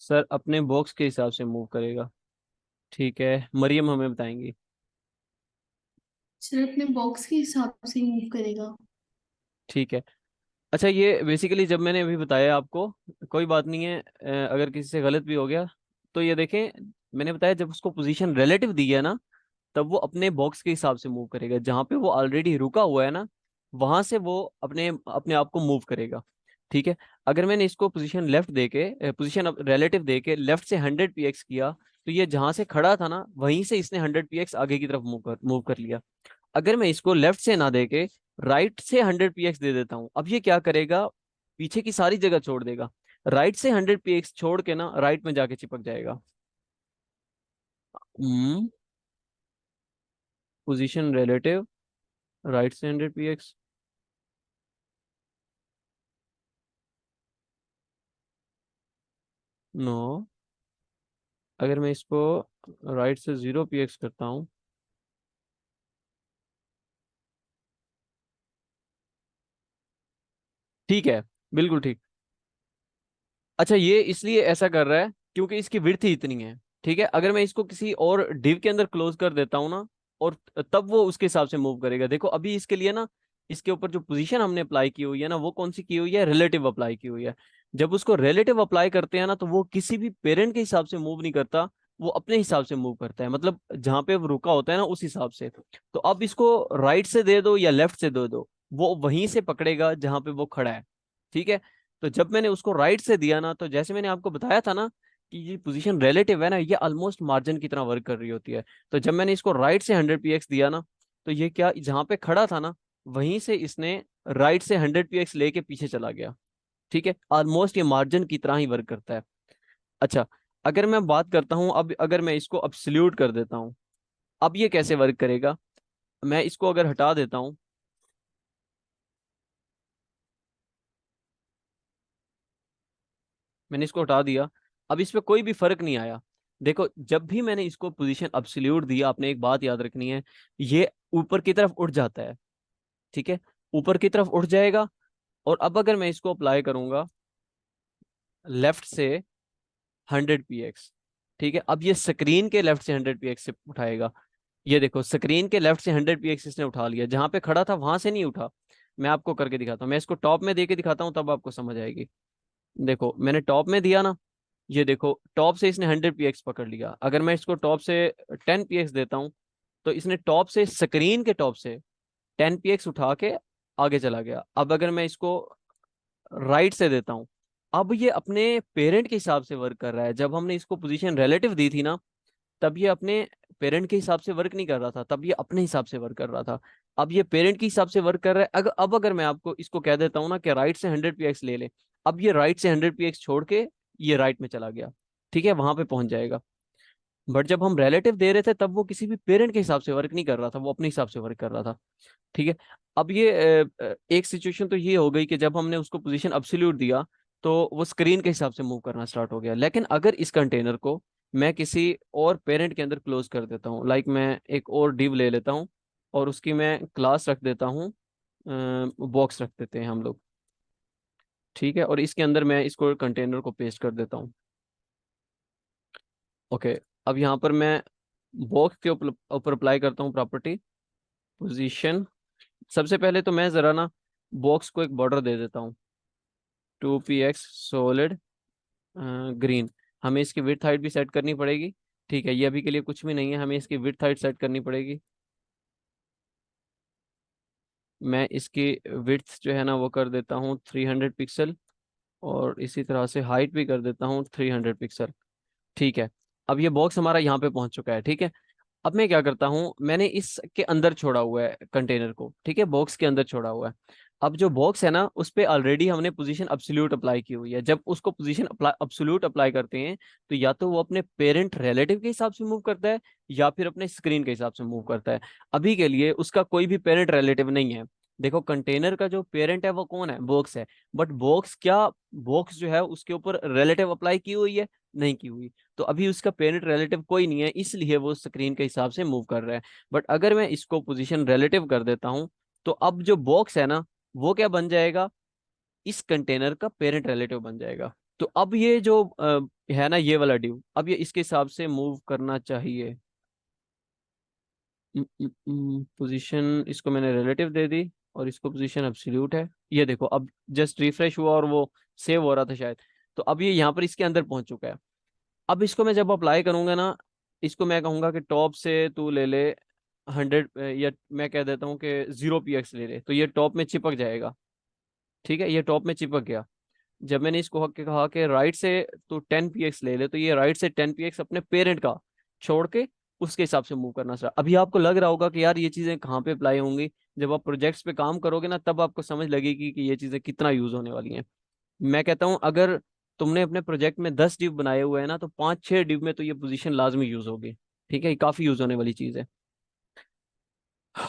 सर अपने बॉक्स के हिसाब से मूव करेगा। ठीक है, मरियम हमें बताएंगी। सर अपने बॉक्स के हिसाब से मूव करेगा। ठीक है। अच्छा, ये बेसिकली जब मैंने अभी बताया आपको, कोई बात नहीं है, अगर किसी से गलत भी हो गया तो ये देखें, मैंने बताया जब उसको पोजीशन रिलेटिव दी है ना, तब वो अपने बॉक्स के हिसाब से मूव करेगा। जहां पे वो ऑलरेडी रुका हुआ है ना, वहां से वो अपने अपने आप को मूव करेगा। ठीक है। अगर मैंने इसको पोजीशन लेफ्ट दे के, पोजीशन रिलेटिव दे के लेफ्ट से 100 px किया, तो ये जहां से खड़ा था ना, वहीं से इसने 100 px आगे की तरफ मूव कर लिया। अगर मैं इसको लेफ्ट से ना दे के राइट से 100 px दे देता हूँ, अब ये क्या करेगा? पीछे की सारी जगह छोड़ देगा। राइट से 100 px छोड़ के ना राइट में जाके चिपक जाएगा। पोजीशन रिलेटिव, राइट से 100 px। नो, अगर मैं इसको राइट से 0 px करता हूँ, ठीक है, बिल्कुल ठीक। अच्छा, ये इसलिए ऐसा कर रहा है क्योंकि इसकी विड्थ ही इतनी है। ठीक है, अगर मैं इसको किसी और डिव के अंदर क्लोज कर देता हूँ ना, और तब वो उसके हिसाब से मूव करेगा। देखो अभी इसके लिए ना, इसके ऊपर जो पोजीशन हमने अप्लाई की हुई है ना, वो कौन सी की हुई है? रिलेटिव अप्लाई की हुई है। जब उसको रिलेटिव अप्लाई करते हैं ना, तो वो किसी भी पेरेंट के हिसाब से मूव नहीं करता, वो अपने हिसाब से मूव करता है। मतलब जहां पे वो रुका होता है ना, उस हिसाब से। तो अब इसको राइट से दे दो या लेफ्ट से दे दो, वो वहीं से पकड़ेगा जहां पे वो खड़ा है। ठीक है। तो जब मैंने उसको राइट से दिया ना, तो जैसे मैंने आपको बताया था ना कि ये पोजीशन रिलेटिव है ना, ये ऑलमोस्ट मार्जिन की तरह वर्क कर रही होती है। तो जब मैंने इसको राइट से 100 px दिया ना, तो ये क्या, जहां पे खड़ा था ना, वहीं से इसने राइट से 100 px लेके पीछे चला गया। ठीक है, ऑलमोस्ट ये मार्जिन की तरह ही वर्क करता है। अच्छा, अगर मैं बात करता हूँ, अब अगर मैं इसको अब्सोल्यूट कर देता हूँ, अब ये कैसे वर्क करेगा? मैं इसको अगर हटा देता हूँ, मैंने इसको हटा दिया, अब इस पे कोई भी फर्क नहीं आया। देखो जब भी मैंने इसको पोजीशन अब्सोल्यूट दिया, आपने एक बात याद रखनी है, ये ऊपर की तरफ उठ जाता है। ठीक है, ऊपर की तरफ उठ जाएगा। और अब अगर मैं इसको अप्लाई करूंगा लेफ्ट से 100 px, ठीक है, अब ये स्क्रीन के लेफ्ट से 100 px से उठाएगा। ये देखो, स्क्रीन के लेफ्ट से 100 px इसने उठा लिया, जहां पे खड़ा था वहां से नहीं उठा। मैं आपको करके दिखाता हूँ, मैं इसको टॉप में दे के दिखाता हूँ, तब आपको समझ आएगी। देखो मैंने टॉप में दिया ना, ये देखो टॉप से इसने 100 px पकड़ लिया। अगर मैं इसको टॉप से 10 px देता हूँ, तो इसने टॉप से, स्क्रीन के टॉप से 10 px उठा के आगे चला गया। अब अगर मैं इसको राइट से देता हूँ, अब ये अपने पेरेंट के हिसाब से वर्क कर रहा है। जब हमने इसको पोजीशन रिलेटिव दी थी ना, तब ये अपने पेरेंट के हिसाब से वर्क नहीं कर रहा था, तब ये अपने हिसाब से वर्क कर रहा था। अब ये पेरेंट के हिसाब से वर्क कर रहा है। अब अगर मैं आपको इसको कह देता हूँ ना कि राइट से 100 px ले ले, अब ये राइट से 100 px छोड़ के ये राइट में चला गया, ठीक है, वहां पे पहुंच जाएगा। बट जब हम रिलेटिव दे रहे थे तब वो किसी भी पेरेंट के हिसाब से वर्क नहीं कर रहा था, वो अपने हिसाब से वर्क कर रहा था, ठीक है। अब ये एक सिचुएशन तो ये हो गई कि जब हमने उसको पोजीशन अब्सोल्यूट दिया तो वो स्क्रीन के हिसाब से मूव करना स्टार्ट हो गया। लेकिन अगर इस कंटेनर को मैं किसी और पेरेंट के अंदर क्लोज कर देता हूँ, लाइक मैं एक और डिव ले लेता हूँ और उसकी मैं क्लास रख देता हूँ, बॉक्स रख देते हैं हम लोग, ठीक है, और इसके अंदर मैं इसको कंटेनर को पेस्ट कर देता हूँ। ओके, अब यहाँ पर मैं बॉक्स के ऊपर अप्लाई करता हूँ प्रॉपर्टी पोजीशन। सबसे पहले तो मैं ज़रा ना बॉक्स को एक बॉर्डर दे देता हूँ 2px सॉलिड ग्रीन। हमें इसकी विड्थ हाइट भी सेट करनी पड़ेगी, ठीक है, ये अभी के लिए कुछ भी नहीं है, हमें इसकी विड्थ हाइट सेट करनी पड़ेगी। मैं इसकी विड्थ जो है ना वो कर देता हूँ 300 पिक्सल और इसी तरह से हाइट भी कर देता हूँ 300 पिक्सल, ठीक है। अब ये बॉक्स हमारा यहाँ पे पहुंच चुका है, ठीक है। अब मैं क्या करता हूँ, मैंने इसके अंदर छोड़ा हुआ है कंटेनर को, ठीक है, बॉक्स के अंदर छोड़ा हुआ है। अब जो बॉक्स है ना उस पे ऑलरेडी हमने पोजीशन अब्सोल्यूट अप्लाई की हुई है। जब उसको पोजीशन अब्सोल्यूट अप्लाई करते हैं तो या तो वो अपने पेरेंट रिलेटिव के हिसाब से मूव करता है या फिर अपने स्क्रीन के हिसाब से मूव करता है। अभी के लिए उसका कोई भी पेरेंट रिलेटिव नहीं है। देखो कंटेनर का जो पेरेंट है वो कौन है, बॉक्स है। बट बॉक्स क्या, बॉक्स जो है उसके ऊपर रिलेटिव अप्लाई की हुई है, नहीं की हुई। तो अभी उसका पेरेंट रिलेटिव कोई नहीं है, इसलिए वो स्क्रीन के हिसाब से मूव कर रहा है। बट अगर मैं इसको पोजीशन रिलेटिव कर देता हूं तो अब जो बॉक्स है ना वो क्या बन जाएगा, इस कंटेनर का पेरेंट रिलेटिव बन जाएगा। तो अब ये जो है ना ये वाला ड्यू, अब ये इसके हिसाब से मूव करना चाहिए। पोजीशन इसको मैंने रिलेटिव दे दी और इसको पोजीशन एब्सोल्यूट है। ये देखो अब जस्ट रिफ्रेश हुआ और वो सेव हो रहा था शायद, तो अब ये यहाँ पर इसके अंदर पहुंच चुका है। अब इसको मैं जब अप्लाई करूंगा ना, इसको मैं कहूंगा कि टॉप से तू ले ले 100, या मैं कह देता हूँ कि 0px ले ले, तो ये टॉप में चिपक जाएगा, ठीक है, ये टॉप में चिपक गया। जब मैंने इसको कहा कि राइट से तू 10px ले ले, तो ये राइट से 10px अपने पेरेंट का छोड़ के उसके हिसाब से मूव करना चाहिए। अभी आपको लग रहा होगा कि यार ये चीज़ें कहाँ पे अप्लाई होंगी, जब आप प्रोजेक्ट्स पे काम करोगे ना तब आपको समझ लगेगी कि ये चीज़ें कितना यूज़ होने वाली हैं। मैं कहता हूँ अगर तुमने अपने प्रोजेक्ट में 10 डिव बनाए हुए हैं ना तो 5-6 डिव में तो ये पोजीशन लाजमी यूज होगी, ठीक है, ये काफी यूज होने वाली चीज है।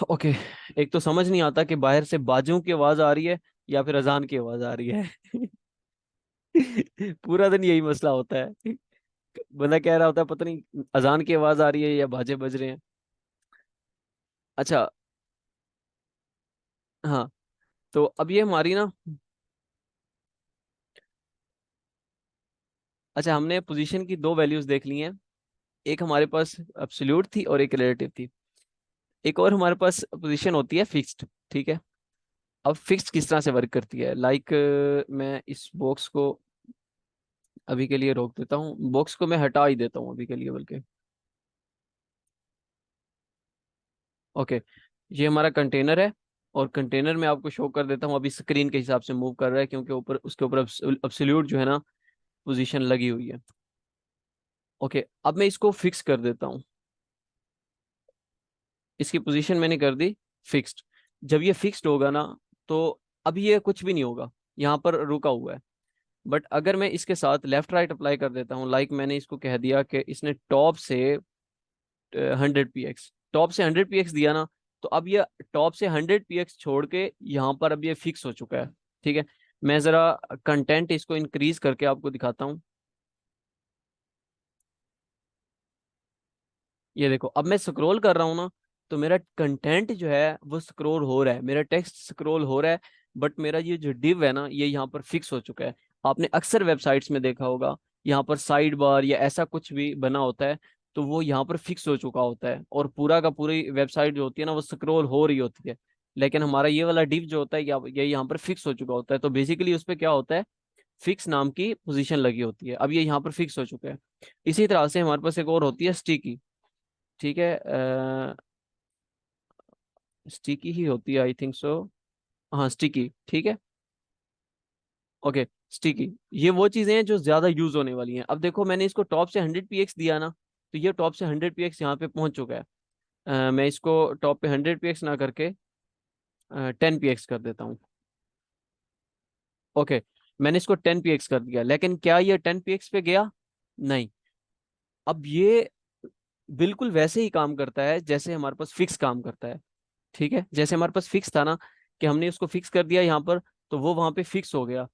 ओके, एक तो समझ नहीं आता कि बाहर से बाजों की आवाज आ रही है या फिर अजान की आवाज आ रही है। पूरा दिन यही मसला होता है, बंदा कह रहा होता है पता नहीं अजान की आवाज आ रही है या बाजे बज रहे हैं। अच्छा, हाँ, तो अब ये हमारी ना, अच्छा हमने पोजीशन की दो वैल्यूज देख ली हैं, एक हमारे पास एब्सोल्यूट थी और एक रिलेटिव थी। एक और हमारे पास पोजीशन होती है फिक्स्ड, ठीक है। अब फिक्स्ड किस तरह से वर्क करती है, लाइक मैं इस बॉक्स को अभी के लिए रोक देता हूँ, बॉक्स को मैं हटा ही देता हूँ अभी के लिए बल्कि। ओके, ये हमारा कंटेनर है और कंटेनर में आपको शो कर देता हूँ अभी स्क्रीन के हिसाब से मूव कर रहा है क्योंकि ऊपर उसके ऊपर एब्सोल्यूट जो है ना पोजीशन लगी हुई है। ओके, अब मैं इसको फिक्स कर देता हूँ, इसकी पोजीशन मैंने कर दी फिक्स्ड। जब ये फिक्स्ड होगा ना तो अभी ये कुछ भी नहीं होगा, यहाँ पर रुका हुआ है। बट अगर मैं इसके साथ लेफ्ट राइट अप्लाई कर देता हूँ, लाइक मैंने इसको कह दिया कि इसने टॉप से 100px, टॉप से 100px दिया ना, तो अब ये टॉप से 100px छोड़ के यहाँ पर अब ये फिक्स हो चुका है, ठीक है। मैं जरा कंटेंट इसको इंक्रीज करके आपको दिखाता हूँ। ये देखो अब मैं स्क्रॉल कर रहा हूँ ना तो मेरा कंटेंट जो है वो स्क्रॉल हो रहा है, मेरा टेक्स्ट स्क्रॉल हो रहा है। बट मेरा ये जो डिव है ना ये यहाँ पर फिक्स हो चुका है। आपने अक्सर वेबसाइट्स में देखा होगा यहाँ पर साइड बार या ऐसा कुछ भी बना होता है तो वो यहाँ पर फिक्स हो चुका होता है और पूरा का पूरी वेबसाइट जो होती है ना वो स्क्रॉल हो रही होती है। लेकिन हमारा ये वाला डिव जो होता है ये यहाँ पर फिक्स हो चुका होता है। तो बेसिकली उस पर क्या होता है, फिक्स नाम की पोजीशन लगी होती है। अब ये यहाँ पर फिक्स हो चुका है। इसी तरह से हमारे पास एक और होती है स्टिकी, ठीक है, स्टिकी ही होती है आई थिंक सो, हाँ स्टिकी, ठीक है। ओके, स्टिकी ये वो चीजें हैं जो ज्यादा यूज होने वाली हैं। अब देखो मैंने इसको टॉप से 100px दिया ना तो ये टॉप से 100px यहाँ पे पहुंच चुका है। मैं इसको टॉप पे 100px ना करके 10px कर देता हूँ। ओके, मैंने इसको 10 px कर दिया, लेकिन क्या ये 10 px पे गया? नहीं। अब ये बिल्कुल वैसे ही काम करता है जैसे हमारे पास फिक्स काम करता है। ठीक है, जैसे हमारे पास फिक्स था ना, कि हमने उसको फिक्स कर दिया यहाँ पर, तो वो वहां पे फिक्स हो गया,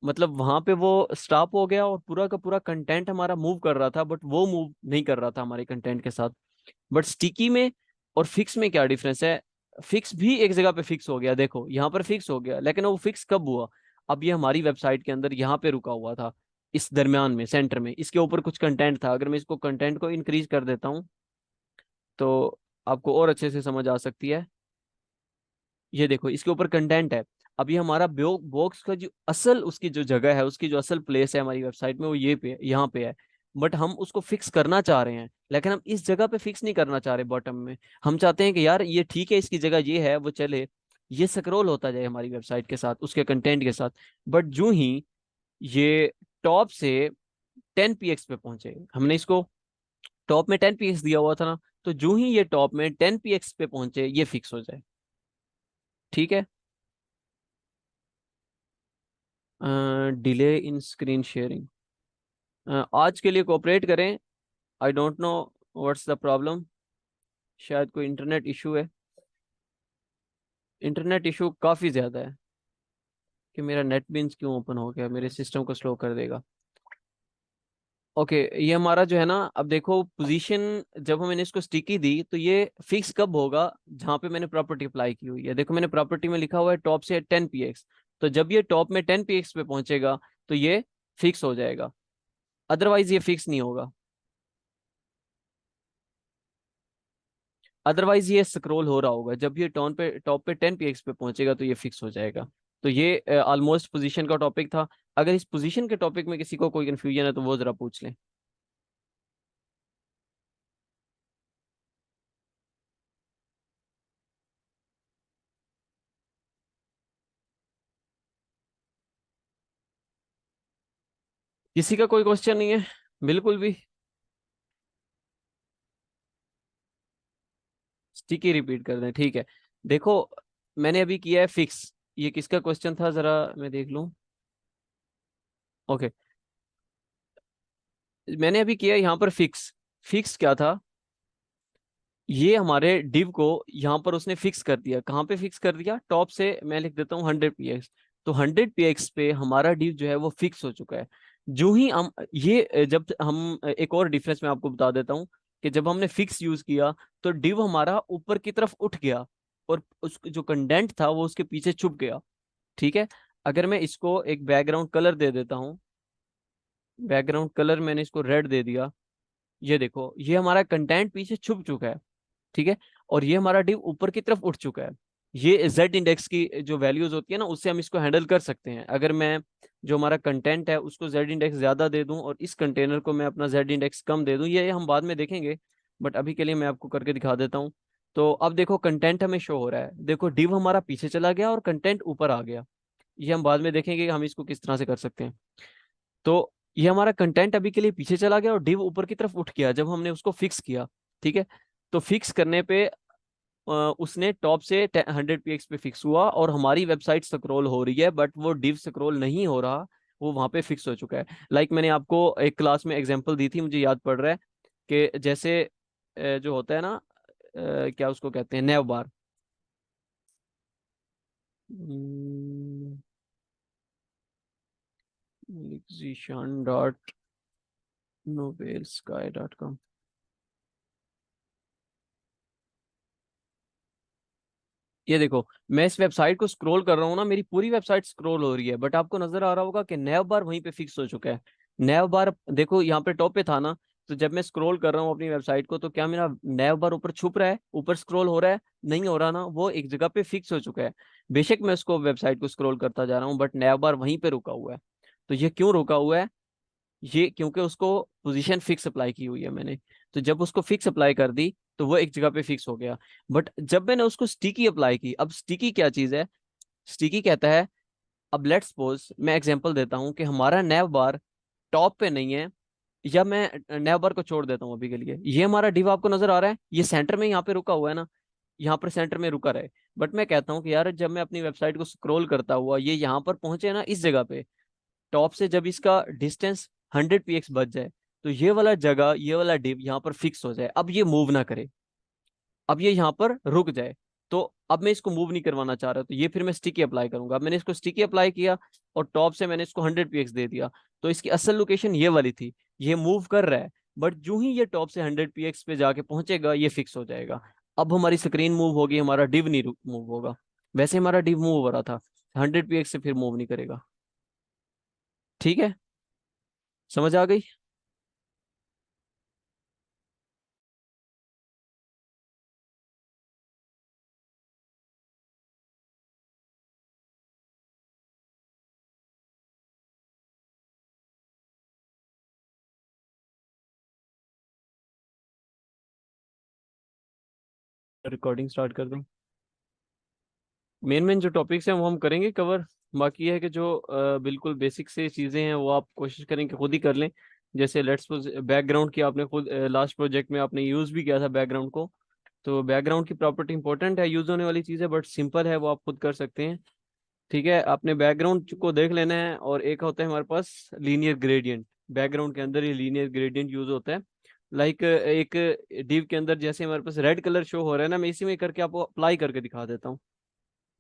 मतलब वहां पे वो स्टॉप हो गया और पूरा का पूरा कंटेंट हमारा मूव कर रहा था, बट वो मूव नहीं कर रहा था हमारे कंटेंट के साथ। बट स्टिकी में और फिक्स में क्या डिफरेंस है? फिक्स भी एक जगह पे फिक्स हो गया, देखो यहाँ पर फिक्स हो गया, लेकिन वो फिक्स कब हुआ? अब ये हमारी वेबसाइट के अंदर यहाँ पे रुका हुआ था, इस दरमियान में, सेंटर में, इसके ऊपर कुछ कंटेंट था। अगर मैं इसको कंटेंट को इंक्रीज कर देता हूँ तो आपको और अच्छे से समझ आ सकती है। ये देखो इसके ऊपर कंटेंट है। अब ये हमारा बॉक्स का जो असल उसकी जो जगह है, उसकी जो असल प्लेस है हमारी वेबसाइट में, वो ये पे यहाँ पे है। बट हम उसको फिक्स करना चाह रहे हैं, लेकिन हम इस जगह पे फिक्स नहीं करना चाह रहे बॉटम में। हम चाहते हैं कि यार ये ठीक है, इसकी जगह ये है, वो चले, ये स्क्रॉल होता जाए हमारी वेबसाइट के साथ, उसके कंटेंट के साथ। बट जो ही ये टॉप से 10 px पे पहुंचे, हमने इसको टॉप में 10 px दिया हुआ था ना, तो जो ही ये टॉप में 10 px पे पहुंचे, ये फिक्स हो जाए। ठीक है। डिले इन स्क्रीन शेयरिंग, आज के लिए कोऑपरेट करें। I don't know what's the problem, शायद कोई इंटरनेट इशू है। इंटरनेट इशू काफ़ी ज़्यादा है कि मेरा नेट बीन्स क्यों ओपन हो गया, मेरे सिस्टम को स्लो कर देगा। ओके, ये हमारा जो है ना, अब देखो पोजीशन, जब मैंने इसको स्टिकी दी तो ये फिक्स कब होगा? जहाँ पे मैंने प्रॉपर्टी अप्लाई की हुई है, देखो मैंने प्रॉपर्टी में लिखा हुआ है टॉप से 10 px, तो जब ये टॉप में 10 px पे पहुंचेगा तो ये फिक्स हो जाएगा, अदरवाइज ये फिक्स नहीं होगा। अदरवाइज ये स्क्रॉल हो रहा होगा, जब ये टॉप पे 10 px पे पहुंचेगा तो ये फिक्स हो जाएगा। तो ये ऑलमोस्ट पोजीशन का टॉपिक था। अगर इस पोजीशन के टॉपिक में किसी को कोई कंफ्यूजन है तो वो जरा पूछ लें। किसी का कोई क्वेश्चन नहीं है बिल्कुल भी? स्टिकी रिपीट कर दें, ठीक है। देखो मैंने अभी किया है फिक्स, ये किसका क्वेश्चन था, जरा मैं देख लूं। ओके, मैंने अभी किया यहाँ पर फिक्स। फिक्स क्या था? ये हमारे डिव को यहाँ पर उसने फिक्स कर दिया। कहाँ पे फिक्स कर दिया? टॉप से मैं लिख देता हूँ 100 px, तो 100 px पे हमारा डिव जो है वो फिक्स हो चुका है। जो ही हम ये जब हम एक और डिफरेंस मैं आपको बता देता हूँ, कि जब हमने फिक्स यूज किया तो डिव हमारा ऊपर की तरफ उठ गया और उस जो कंटेंट था वो उसके पीछे छुप गया। ठीक है। अगर मैं इसको एक बैकग्राउंड कलर दे देता हूँ, बैकग्राउंड कलर मैंने इसको रेड दे दिया, ये देखो ये हमारा कंटेंट पीछे छुप चुका है। ठीक है। और ये हमारा डिव ऊपर की तरफ उठ चुका है। ये जेड इंडेक्स की जो वैल्यूज होती है ना, उससे हम इसको हैंडल कर सकते हैं। अगर मैं जो हमारा कंटेंट है उसको जेड इंडेक्स ज्यादा दे दूं और इस कंटेनर को मैं अपना जेड इंडेक्स कम दे दूं, ये हम बाद में देखेंगे, बट अभी के लिए मैं आपको करके दिखा देता हूँ। तो अब देखो कंटेंट हमें शो हो रहा है, देखो डिव हमारा पीछे चला गया और कंटेंट ऊपर आ गया। ये हम बाद में देखेंगे कि हम इसको किस तरह से कर सकते हैं। तो ये हमारा कंटेंट अभी के लिए पीछे चला गया और डिव ऊपर की तरफ उठ गया जब हमने उसको फिक्स किया। ठीक है। तो फिक्स करने पे उसने टॉप से 100 px पे फिक्स हुआ और हमारी वेबसाइट स्क्रॉल हो रही है, बट वो डिव स्क्रॉल नहीं हो रहा, वो वहां पे फिक्स हो चुका है। मैंने आपको एक क्लास में एग्जांपल दी थी, मुझे याद पड़ रहा है, कि जैसे जो होता है ना, क्या उसको कहते हैं, नैव बार। Musician.novelsky.com। ये देखो मैं इस वेबसाइट को स्क्रॉल कर रहा हूँ ना, मेरी पूरी वेबसाइट स्क्रॉल हो रही है, बट आपको नजर आ रहा होगा कि नैव बार वहीं पे फिक्स हो चुका है। नैव बार देखो यहाँ पे टॉप पे था ना, तो जब मैं स्क्रॉल कर रहा हूँ अपनी वेबसाइट को, तो क्या मेरा नैव बार ऊपर छुप रहा है, ऊपर स्क्रॉल हो रहा है? नहीं हो रहा ना, वो एक जगह पे फिक्स हो चुका है। बेशक मैं उसको वेबसाइट को स्क्रॉल करता जा रहा हूँ, बट नैव बार वहीं पे रुका हुआ है। तो ये क्यों रुका हुआ है? ये क्योंकि उसको पोजीशन फिक्स अप्लाई की हुई है मैंने। तो जब उसको फिक्स अप्लाई कर दी तो वो एक जगह पे फिक्स हो गया। बट जब मैंने उसको स्टिकी अप्लाई की, अब स्टिकी क्या चीज है? स्टिकी कहता है, अब लेट्स सपोज मैं एग्जांपल देता हूँ कि हमारा नैव बार टॉप पे नहीं है, या मैं नैव बार को छोड़ देता हूँ अभी के लिए, ये हमारा डिव आपको नजर आ रहा है, ये सेंटर में यहाँ पे रुका हुआ है ना, यहाँ पर सेंटर में रुका रहे। बट मैं कहता हूँ कि यार जब मैं अपनी वेबसाइट को स्क्रॉल करता हुआ ये यहाँ पर पहुंचे ना, इस जगह पे, टॉप से जब इसका डिस्टेंस 100 px बच जाए तो ये वाला जगह, ये वाला डिव यहाँ पर फिक्स हो जाए, अब ये मूव ना करे, अब ये यहाँ पर रुक जाए। तो अब मैं इसको मूव नहीं करवाना चाह रहा, तो ये फिर मैं स्टिकी अप्लाई करूंगा। अब मैंने इसको स्टिकी अप्लाई किया और टॉप से मैंने इसको 100 px दे दिया, तो इसकी असल लोकेशन ये वाली थी, ये मूव कर रहा है, बट जो ही ये टॉप से 100 px पे जाके पहुंचेगा ये फिक्स हो जाएगा। अब हमारी स्क्रीन मूव होगी, हमारा डिव नहीं मूव होगा। वैसे हमारा डिव मूव हो रहा था, 100 px से फिर मूव नहीं करेगा। ठीक है, समझ आ गई? रिकॉर्डिंग स्टार्ट कर दूं? मेन जो टॉपिक्स हैं वो हम करेंगे कवर। बाकी ये है कि जो बिल्कुल बेसिक से चीज़ें हैं वो आप कोशिश करें कि खुद ही कर लें। जैसे लेट्स सपोज बैकग्राउंड की आपने खुद लास्ट प्रोजेक्ट में आपने यूज़ भी किया था बैकग्राउंड को, तो बैकग्राउंड की प्रॉपर्टी इंपॉर्टेंट है, यूज़ होने वाली चीज़ है, बट सिंपल है, वो आप खुद कर सकते हैं। ठीक है, आपने बैकग्राउंड को देख लेना है। और एक होता है हमारे पास लीनियर ग्रेडियंट, बैकग्राउंड के अंदर ये लीनियर ग्रेडियंट यूज होता है। लाइक एक डिव के अंदर जैसे हमारे पास रेड कलर शो हो रहा है ना, मैं इसी में करके आपको अप्लाई करके दिखा देता हूँ।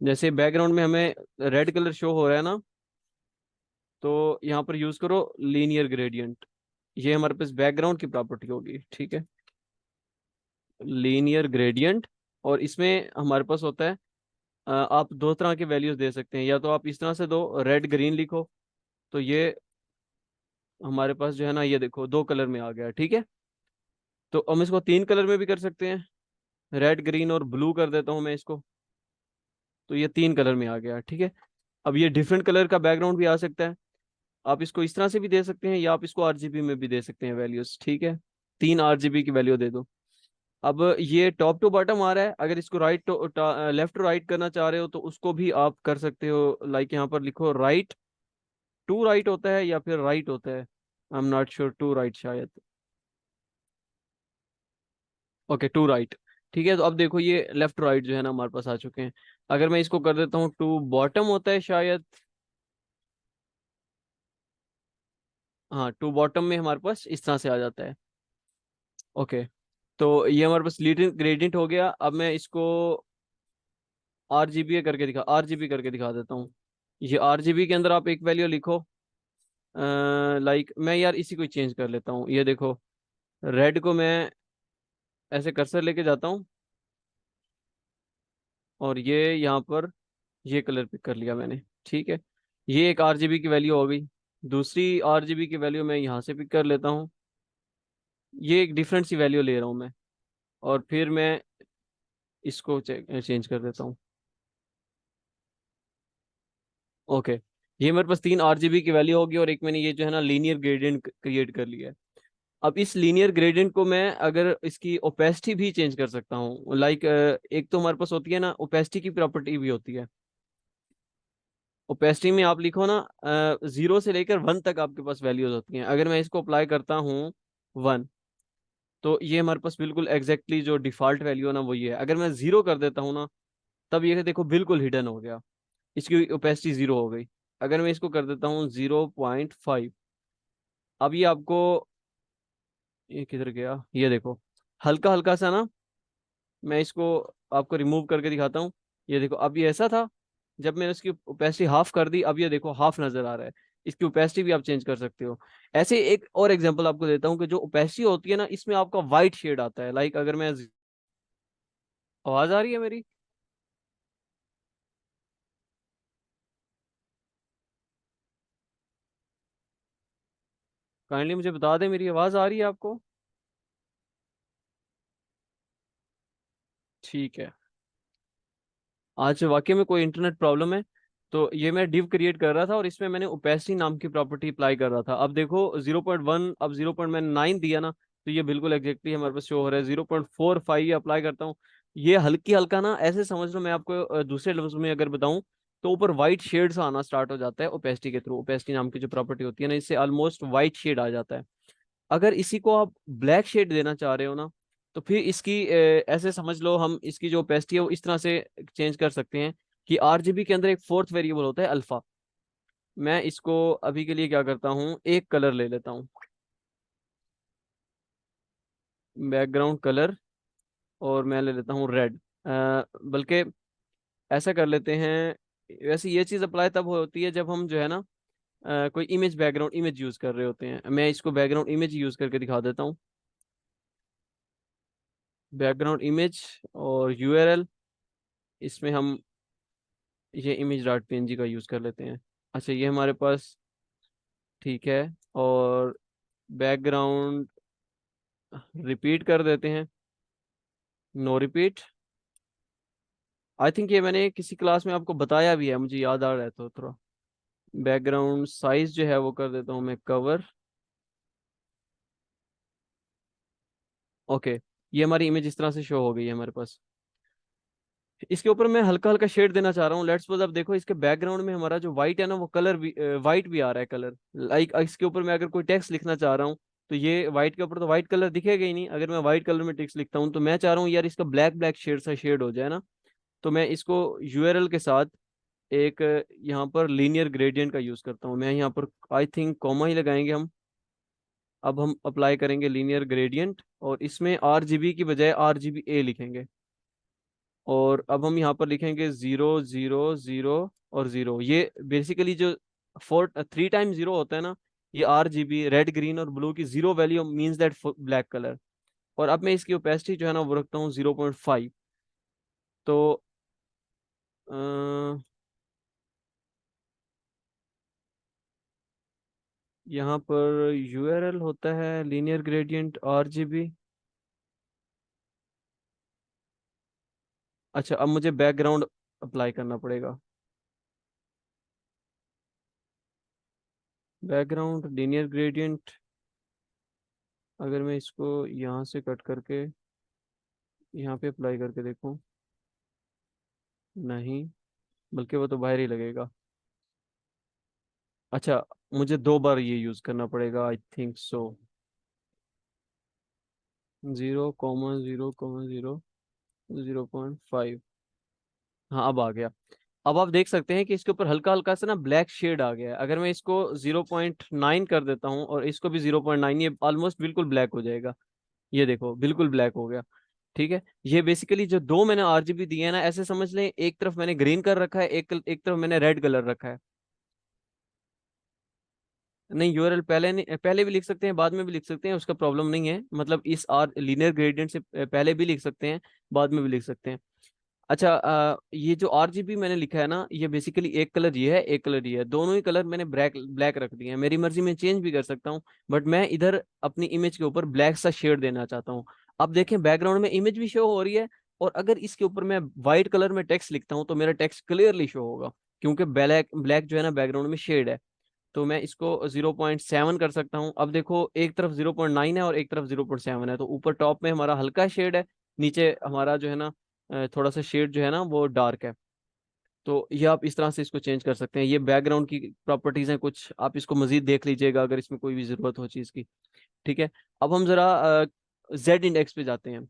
जैसे बैकग्राउंड में हमें रेड कलर शो हो रहा है ना, तो यहाँ पर यूज करो लीनियर ग्रेडियंट, ये हमारे पास बैकग्राउंड की प्रॉपर्टी होगी। ठीक है, लीनियर ग्रेडियंट। और इसमें हमारे पास होता है आप दो तरह के वैल्यूज दे सकते हैं, या तो आप इस तरह से दो, रेड ग्रीन लिखो, तो ये हमारे पास जो है ना, ये देखो दो कलर में आ गया। ठीक है, तो हम इसको तीन कलर में भी कर सकते हैं, रेड ग्रीन और ब्लू कर देता हूँ मैं इसको, तो ये तीन कलर में आ गया। ठीक है, अब ये डिफरेंट कलर का बैकग्राउंड भी आ सकता है, आप इसको इस तरह से भी दे सकते हैं, या आप इसको आरजीबी में भी दे सकते हैं वैल्यूज। ठीक है, तीन आरजीबी की वैल्यू दे दो। अब ये टॉप टू बॉटम आ रहा है, अगर इसको right to left to right करना चाह रहे हो तो उसको भी आप कर सकते हो। लाइक यहाँ पर लिखो राइट टू राइट होता है या फिर राइट होता है, I am not sure, to write शायद। Okay, to write. ठीक है, तो अब देखो ये लेफ्ट राइट जो है ना हमारे पास आ चुके हैं। अगर मैं इसको कर देता हूँ टू बॉटम होता है शायद, हाँ टू बॉटम में हमारे पास इस तरह से आ जाता है। ओके, तो ये हमारे पास लीडिंग ग्रेडियंट हो गया। अब मैं इसको आरजीबी करके दिखा देता हूँ। ये आरजीबी के अंदर आप एक वैल्यू लिखो, लाइक मैं यार इसी को चेंज कर लेता हूँ। ये देखो, रेड को मैं ऐसे कर्सर लेके जाता हूँ और ये यहाँ पर ये कलर पिक कर लिया मैंने। ठीक है, ये एक आरजीबी की वैल्यू हो गई। दूसरी आरजीबी की वैल्यू मैं यहाँ से पिक कर लेता हूँ, ये एक डिफरेंट सी वैल्यू ले रहा हूँ मैं, और फिर मैं इसको चेंज कर देता हूँ। ओके, ये मेरे पास तीन आरजीबी की वैल्यू होगी, और एक मैंने ये जो है ना लीनियर ग्रेडियंट क्रिएट कर लिया है। अब इस लीनियर ग्रेडियंट को मैं अगर इसकी ओपेसिटी भी चेंज कर सकता हूँ। लाइक एक तो हमारे पास होती है ना ओपेसिटी की प्रॉपर्टी भी होती है। ओपेसिटी में आप लिखो ना 0 से लेकर 1 तक आपके पास वैल्यूज होती हैं। अगर मैं इसको अप्लाई करता हूँ 1, तो ये हमारे पास बिल्कुल एग्जैक्टली जो डिफॉल्ट वैल्यू है ना वो ये है। अगर मैं 0 कर देता हूँ ना, तब ये देखो बिल्कुल हिडन हो गया, इसकी ओपेसिटी 0 हो गई। अगर मैं इसको कर देता हूँ 0.5, अब ये आपको, ये किधर गया, ये देखो हल्का हल्का सा ना, मैं इसको आपको रिमूव करके दिखाता हूँ। ये देखो, अब ये ऐसा था, जब मैंने इसकी ओपेसिटी हाफ कर दी, अब ये देखो हाफ नजर आ रहा है। इसकी ओपेसिटी भी आप चेंज कर सकते हो। ऐसे एक और एग्जांपल आपको देता हूँ कि जो ओपेसिटी होती है ना, इसमें आपका वाइट शेड आता है। लाइक अगर मैं, आवाज आ रही है मेरी? काइंडली मुझे बता दें मेरी आवाज आ रही है आपको? ठीक है, आज वाकई में कोई इंटरनेट प्रॉब्लम है। तो ये मैं डिव क्रिएट कर रहा था और इसमें मैंने ओपेसिटी नाम की प्रॉपर्टी अप्लाई कर रहा था। अब देखो 0.1, अब 0.9 दिया ना, तो ये बिल्कुल एग्जैक्टली हमारे पास शो हो रहा है। 0.45 अप्लाई करता हूँ, ये हल्की हल्का ना, ऐसे समझ लो, मैं आपको दूसरे लफ्ज में अगर बताऊं तो ऊपर व्हाइट शेड सा आना स्टार्ट हो जाता है ओपेसिटी के थ्रू। ओपेसिटी नाम की जो प्रॉपर्टी होती है ना, इससे ऑलमोस्ट व्हाइट शेड आ जाता है। अगर इसी को आप ब्लैक शेड देना चाह रहे हो ना, तो फिर इसकी ऐसे समझ लो, हम इसकी जो ओपेसिटी है वो इस तरह से चेंज कर सकते हैं कि आरजीबी के अंदर एक फोर्थ वेरिएबल होता है अल्फा। मैं इसको अभी के लिए क्या करता हूँ, एक कलर ले लेता हूँ, बैकग्राउंड कलर, और मैं ले लेता हूँ रेड। बल्कि ऐसा कर लेते हैं, वैसे ये चीज़ अप्लाई तब होती है जब हम जो है ना कोई इमेज, बैकग्राउंड इमेज यूज़ कर रहे होते हैं। मैं इसको बैकग्राउंड इमेज यूज़ करके दिखा देता हूँ, बैकग्राउंड इमेज और यूआरएल, इसमें हम ये इमेज डॉट पीएनजी का यूज़ कर लेते हैं। अच्छा, ये हमारे पास ठीक है, और बैकग्राउंड रिपीट कर देते हैं, नो रिपीट। आई थिंक ये मैंने किसी क्लास में आपको बताया भी है, मुझे याद आ रहा है तो थोड़ा। बैकग्राउंड साइज जो है वो कर देता हूँ मैं कवर। ओके, ये हमारी इमेज इस तरह से शो हो गई है हमारे पास। इसके ऊपर मैं हल्का हल्का शेड देना चाह रहा हूँ। लेट्स सपोज, अब देखो इसके बैकग्राउंड में हमारा जो वाइट है ना, वो कलर भी वाइट भी आ रहा है कलर। लाइक इसके ऊपर मैं अगर कोई टेक्स्ट लिखना चाह रहा हूँ, तो ये वाइट के ऊपर तो वाइट कलर दिखेगा ही नहीं। अगर मैं वाइट कलर में टेक्स्ट लिखता हूँ, तो मैं चाह रहा हूँ यार इसका ब्लैक ब्लैक शेड सा शेड हो जाए ना। तो मैं इसको यूआरएल के साथ एक यहाँ पर लीनियर ग्रेडियंट का यूज करता हूँ। मैं यहाँ पर आई थिंक कॉमा ही लगाएंगे हम। अब हम अप्लाई करेंगे लीनियर ग्रेडियंट, और इसमें RGB की बजाय RGBA लिखेंगे। और अब हम यहाँ पर लिखेंगे 0 0 0 और 0। ये बेसिकली जो 3 टाइम 0 होता है ना, ये RGB रेड ग्रीन और ब्लू की 0 value means that black colour. और अब मैं इसकी ओपेसिटी जो है ना वो रखता हूँ 0.5। तो यहाँ पर यूआरएल होता है लीनियर ग्रेडियंट RGB। अच्छा, अब मुझे बैकग्राउंड अप्लाई करना पड़ेगा। बैकग्राउंड लीनियर ग्रेडियंट, अगर मैं इसको यहाँ से कट करके यहाँ पे अप्लाई करके देखूँ, नहीं, बल्कि वो तो बाहर ही लगेगा। अच्छा, मुझे 2 बार ये यूज़ करना पड़ेगा आई थिंक सो। 0 0 0.5। हाँ, अब आ गया। अब आप देख सकते हैं कि इसके ऊपर हल्का हल्का सा ना ब्लैक शेड आ गया है। अगर मैं इसको 0.9 कर देता हूँ और इसको भी 0.9, ये ऑलमोस्ट बिल्कुल ब्लैक हो जाएगा। ये देखो बिल्कुल ब्लैक हो गया। ठीक है, ये बेसिकली जो दो मैंने RGB दिए हैं ना, ऐसे समझ लें, एक तरफ मैंने ग्रीन कर रखा है, एक तरफ मैंने रेड कलर रखा है। नहीं, यूआरएल पहले नहीं, पहले भी लिख सकते हैं, बाद में भी लिख सकते हैं, उसका प्रॉब्लम नहीं है। मतलब इस लीनियर ग्रेडियंट से पहले भी लिख सकते हैं, बाद में भी लिख सकते हैं। अच्छा, ये जो RGB मैंने लिखा है ना, ये बेसिकली एक कलर ये है, एक कलर ये है, दोनों ही कलर मैंने ब्लैक ब्लैक रख दिए हैं। मेरी मर्जी में चेंज भी कर सकता हूँ, बट मैं इधर अपनी इमेज के ऊपर ब्लैक सा शेड देना चाहता हूँ। अब देखें, बैकग्राउंड में इमेज भी शो हो रही है, और अगर इसके ऊपर मैं व्हाइट कलर में टेक्स्ट लिखता हूँ, तो मेरा टेक्स्ट क्लियरली शो होगा, क्योंकि ब्लैक ब्लैक जो है ना बैकग्राउंड में शेड है। तो मैं इसको 0.7 कर सकता हूँ। अब देखो, एक तरफ 0.9 है और एक तरफ 0.7 है, तो ऊपर टॉप में हमारा हल्का शेड है, नीचे हमारा जो है ना थोड़ा सा शेड जो है ना वो डार्क है। तो ये आप इस तरह से इसको चेंज कर सकते हैं। ये बैकग्राउंड की प्रॉपर्टीज हैं कुछ, आप इसको मजीद देख लीजिएगा अगर इसमें कोई भी ज़रूरत हो चीज़ की। ठीक है, अब हम ज़रा जेड इंडेक्स पे जाते हैं।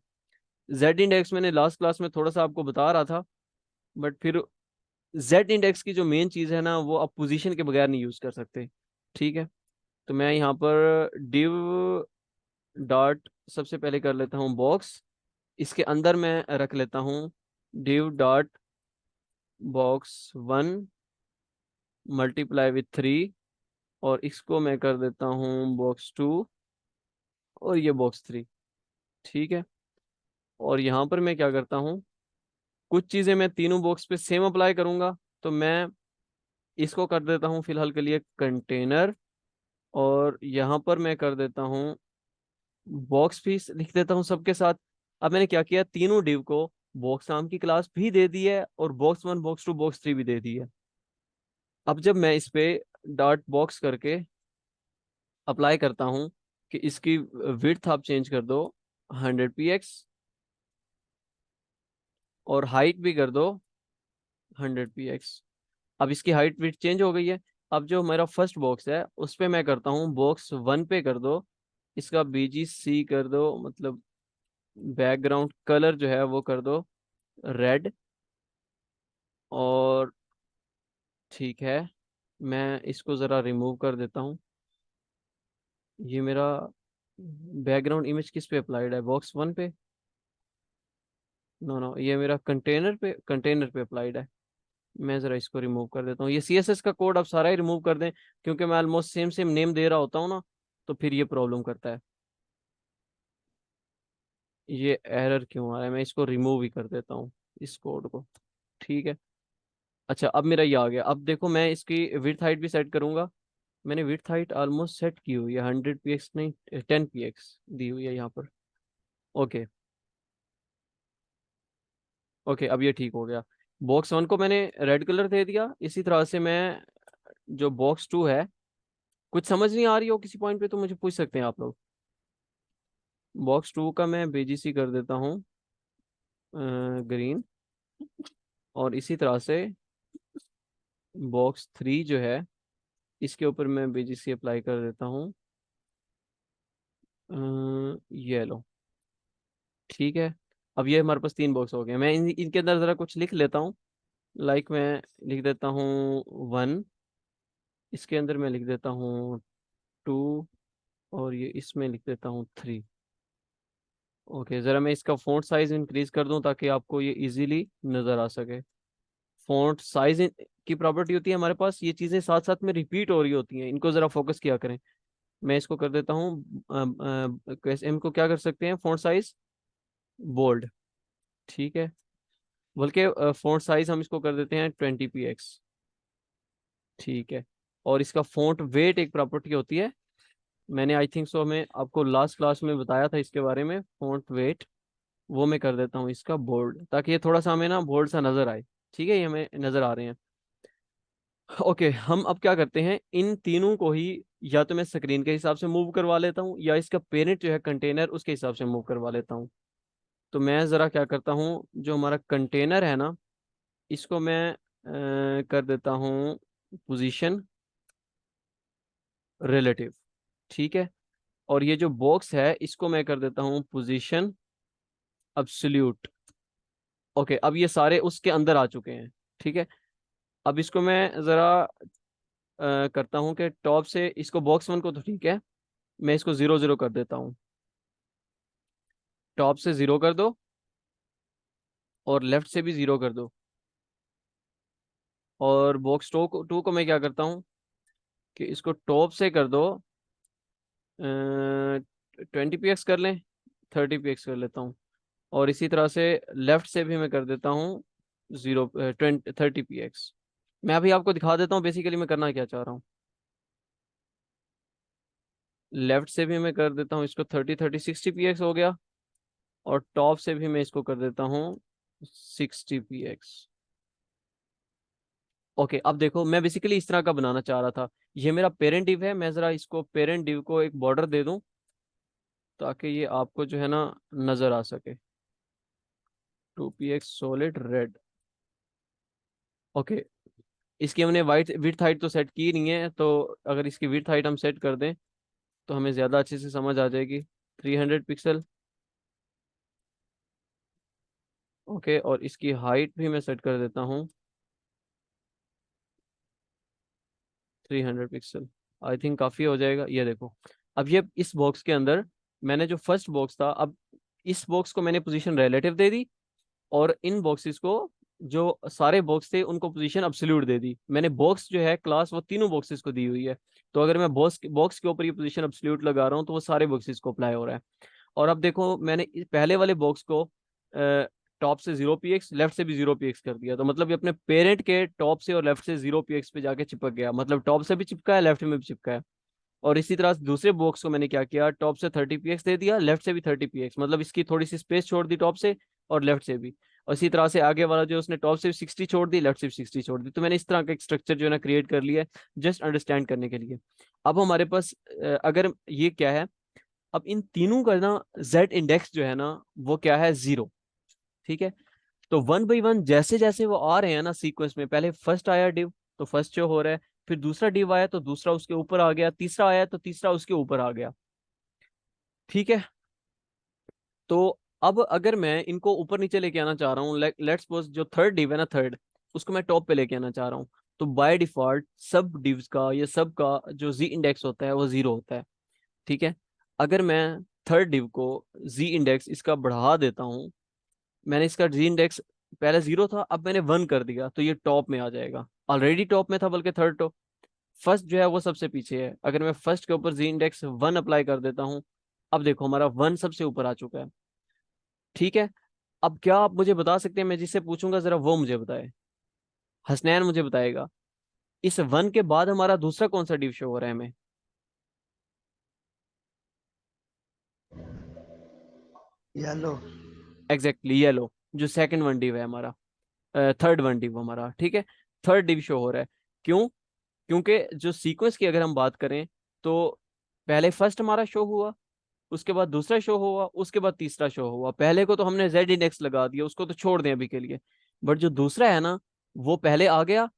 जेड इंडेक्स मैंने लास्ट क्लास में थोड़ा सा आपको बता रहा था, बट फिर जेड इंडेक्स की जो मेन चीज़ है ना, वो आप पोजीशन के बगैर नहीं यूज़ कर सकते। ठीक है, तो मैं यहाँ पर डिव डॉट सबसे पहले कर लेता हूँ बॉक्स। इसके अंदर मैं रख लेता हूँ डिव डॉट box 1 × 3, और इसको मैं कर देता हूँ box 2, और ये box 3। ठीक है, और यहाँ पर मैं क्या करता हूँ, कुछ चीज़ें मैं तीनों बॉक्स पे सेम अप्लाई करूँगा। तो मैं इसको कर देता हूँ फिलहाल के लिए कंटेनर, और यहाँ पर मैं कर देता हूँ बॉक्स फीस, लिख देता हूँ सबके साथ। अब मैंने क्या किया, तीनों डिव को बॉक्स नाम की क्लास भी दे दी है, और box 1 box 2 box 3 भी दे दी है। अब जब मैं इस पे डॉट बॉक्स करके अप्लाई करता हूँ कि इसकी विड्थ आप चेंज कर दो 100 px, और हाइट भी कर दो 100 px। अब इसकी हाइट विड्थ चेंज हो गई है। अब जो मेरा फर्स्ट बॉक्स है उस पे मैं करता हूँ box 1 पे कर दो, इसका BGC कर दो, मतलब बैकग्राउंड कलर जो है वो कर दो रेड। और ठीक है, मैं इसको ज़रा रिमूव कर देता हूँ। ये मेरा बैकग्राउंड इमेज किस पे अप्लाइड है, बॉक्स 1 पे? नो नो, ये मेरा कंटेनर पे अप्लाइड है। मैं ज़रा इसको रिमूव कर देता हूँ। ये CSS का कोड आप सारा ही रिमूव कर दें, क्योंकि मैं ऑलमोस्ट सेम सेम नेम दे रहा होता हूँ ना, तो फिर ये प्रॉब्लम करता है। ये एरर क्यों आ रहा है, मैं इसको रिमूव ही कर देता हूँ इस कोड को। ठीक है। अच्छा, अब मेरा ये आ गया। अब देखो, मैं इसकी विड्थ हाइट भी सेट करूंगा। मैंने विड्थ हाइट ऑलमोस्ट सेट की हुई है, 100 px नहीं, 10 px दी हुई है यहाँ पर। ओके ओके, अब ये ठीक हो गया। बॉक्स 1 को मैंने रेड कलर दे दिया। इसी तरह से मैं जो बॉक्स 2 है, कुछ समझ नहीं आ रही हो किसी पॉइंट पे तो मुझे पूछ सकते हैं आप लोग। बॉक्स 2 का मैं BGC कर देता हूँ ग्रीन, और इसी तरह से बॉक्स 3 जो है, इसके ऊपर मैं BGC अप्लाई कर देता हूँ येलो। ठीक है। अब ये हमारे पास 3 बॉक्स हो गए। मैं इनके अंदर ज़रा कुछ लिख लेता हूँ। लाइक मैं लिख देता हूँ 1, इसके अंदर मैं लिख देता हूँ 2, और ये इसमें लिख देता हूँ 3। ओके, ज़रा मैं इसका फ़ॉन्ट साइज़ इंक्रीज़ कर दूँ ताकि आपको ये इजीली नज़र आ सके। फ़ॉन्ट साइज़ की प्रॉपर्टी होती है हमारे पास, ये चीज़ें साथ साथ में रिपीट हो रही होती हैं, इनको ज़रा फोकस किया करें। मैं इसको कर देता हूँ कैसे, इनको क्या कर सकते हैं, फ़ॉन्ट साइज़ बोल्ड। ठीक है। बल्कि फ़ॉन्ट साइज़ हम इसको कर देते हैं 20 px। ठीक है। और इसका फ़ॉन्ट वेट एक प्रॉपर्टी होती है, मैंने आई थिंक सो हमें आपको लास्ट क्लास में बताया था इसके बारे में, फ़ॉन्ट वेट। वो मैं कर देता हूँ इसका बोल्ड, ताकि ये थोड़ा सा हमें ना बोल्ड सा नज़र आए। ठीक है, ये हमें नज़र आ रहे हैं। ओके, हम अब क्या करते हैं, इन तीनों को ही या तो मैं स्क्रीन के हिसाब से मूव करवा लेता हूँ, या इसका पेरेंट जो है कंटेनर, उसके हिसाब से मूव करवा लेता हूँ। तो मैं ज़रा क्या करता हूँ, जो हमारा कंटेनर है ना, इसको मैं कर देता हूँ पोजीशन रिलेटिव। ठीक है। और ये जो बॉक्स है, इसको मैं कर देता हूँ पोजीशन अब्सोल्यूट। ओके, अब ये सारे उसके अंदर आ चुके हैं। ठीक है। अब इसको मैं ज़रा करता हूँ कि टॉप से इसको, बॉक्स 1 को तो ठीक है, मैं इसको 0 0 कर देता हूँ। टॉप से 0 कर दो, और लेफ्ट से भी 0 कर दो। और बॉक्स 2 को मैं क्या करता हूँ कि इसको टॉप से कर दो 20 px कर लें, 30 px कर लेता हूँ। और इसी तरह से लेफ्ट से भी मैं कर देता हूँ 30 px। मैं अभी आपको दिखा देता हूँ बेसिकली मैं करना क्या चाह रहा हूँ। लेफ्ट से भी मैं कर देता हूँ इसको 30 30 60 px हो गया, और टॉप से भी मैं इसको कर देता हूँ 60 px। ओके, अब देखो, मैं बेसिकली इस तरह का बनाना चाह रहा था। ये मेरा पेरेंट डिव है, मैं ज़रा इसको पेरेंट डिव को एक बॉर्डर दे दूं ताकि ये आपको जो है ना नज़र आ सके। 2 px सॉलिड रेड। ओके, इसकी हमने वाइट विड्थ हाइट तो सेट की नहीं है, तो अगर इसकी विड्थ हाइट हम सेट कर दें तो हमें ज़्यादा अच्छे से समझ आ जाएगी। 300 पिक्सल। ओके, और इसकी हाइट भी मैं सेट कर देता हूँ 300 पिक्सल। आई थिंक काफ़ी हो जाएगा। ये देखो, अब ये इस बॉक्स के अंदर मैंने जो फर्स्ट बॉक्स था, अब इस बॉक्स को मैंने पोजीशन रिलेटिव दे दी, और इन बॉक्सेस को, जो सारे बॉक्स थे उनको पोजीशन अब्सोल्यूट दे दी। मैंने बॉक्स जो है क्लास, वो तीनों बॉक्सेस को दी हुई है। तो अगर मैं बॉक्स बॉक्स के ऊपर ये पोजीशन अब्सोल्यूट लगा रहा हूँ तो वो सारे बॉक्सेस को अप्लाई हो रहा है। और अब देखो, मैंने पहले वाले बॉक्स को टॉप से 0 px, लेफ्ट से भी 0 px कर दिया, तो मतलब ये अपने पेरेंट के टॉप से और लेफ्ट से 0 px पे जाके चिपक गया, मतलब टॉप से भी चिपका है, लेफ्ट में भी चिपका है। और इसी तरह दूसरे बॉक्स को मैंने क्या किया, टॉप से 30 px दे दिया, लेफ्ट से भी 30 px, मतलब इसकी थोड़ी सी स्पेस छोड़ दी टॉप से और लेफ्ट से भी। और इसी तरह से आगे वाला जो उसने टॉप से भी 60 छोड़ दी, लेफ्ट से भी 60 छोड़ दी। तो मैंने इस तरह का एक स्ट्रक्चर जो है ना क्रिएट कर लिया है, जस्ट अंडरस्टैंड करने के लिए। अब हमारे पास अगर ये क्या है, अब इन तीनों का ना z इंडेक्स जो है ना, वो क्या है, 0। ठीक है। तो 1 बाई 1 जैसे जैसे वो आ रहे हैं ना सीक्वेंस में, पहले फर्स्ट आया डिव तो फर्स्ट शो हो रहा है, फिर दूसरा डिव आया तो दूसरा उसके ऊपर आ गया, तीसरा आया तो तीसरा उसके ऊपर आ गया। ठीक है। तो अब अगर मैं इनको ऊपर नीचे लेके आना चाह रहा हूँ, लेट्स सपोज जो थर्ड डिव है ना, थर्ड, उसको मैं टॉप पे लेके आना चाह रहा हूँ, तो बाय डिफॉल्ट सब डिव्स का या सब का जो जी इंडेक्स होता है वो 0 होता है। ठीक है, अगर मैं थर्ड डिव को जी इंडेक्स इसका बढ़ा देता हूँ, मैंने इसका जी इंडेक्स पहले 0 था, अब मैंने 1 कर दिया, तो ये टॉप में आ जाएगा। ऑलरेडी टॉप में था, बल्कि थर्ड टॉप, फर्स्ट जो है वो सबसे पीछे है। अगर मैं फर्स्ट के ऊपर जी इंडेक्स 1 अप्लाई कर देता हूँ, अब देखो हमारा 1 सबसे ऊपर आ चुका है। ठीक है, अब क्या आप मुझे बता सकते हैं, मैं जिससे पूछूंगा जरा वो मुझे बताए, हसनैन मुझे बताएगा, इस 1 के बाद हमारा दूसरा कौन सा डिव शो हो रहा है हमें? येलो। एग्जैक्टली येलो, जो सेकंड वन डिव है हमारा, थर्ड वन डिव हमारा। ठीक है, थर्ड डिव शो हो रहा है। क्यों? क्योंकि जो सीक्वेंस की अगर हम बात करें, तो पहले फर्स्ट हमारा शो हुआ, उसके बाद दूसरा शो हुआ, उसके बाद तीसरा शो हुआ। पहले को तो हमने जेड इंडेक्स लगा दिया, उसको तो छोड़ दें अभी के लिए, बट जो दूसरा है ना, वो पहले आ गया,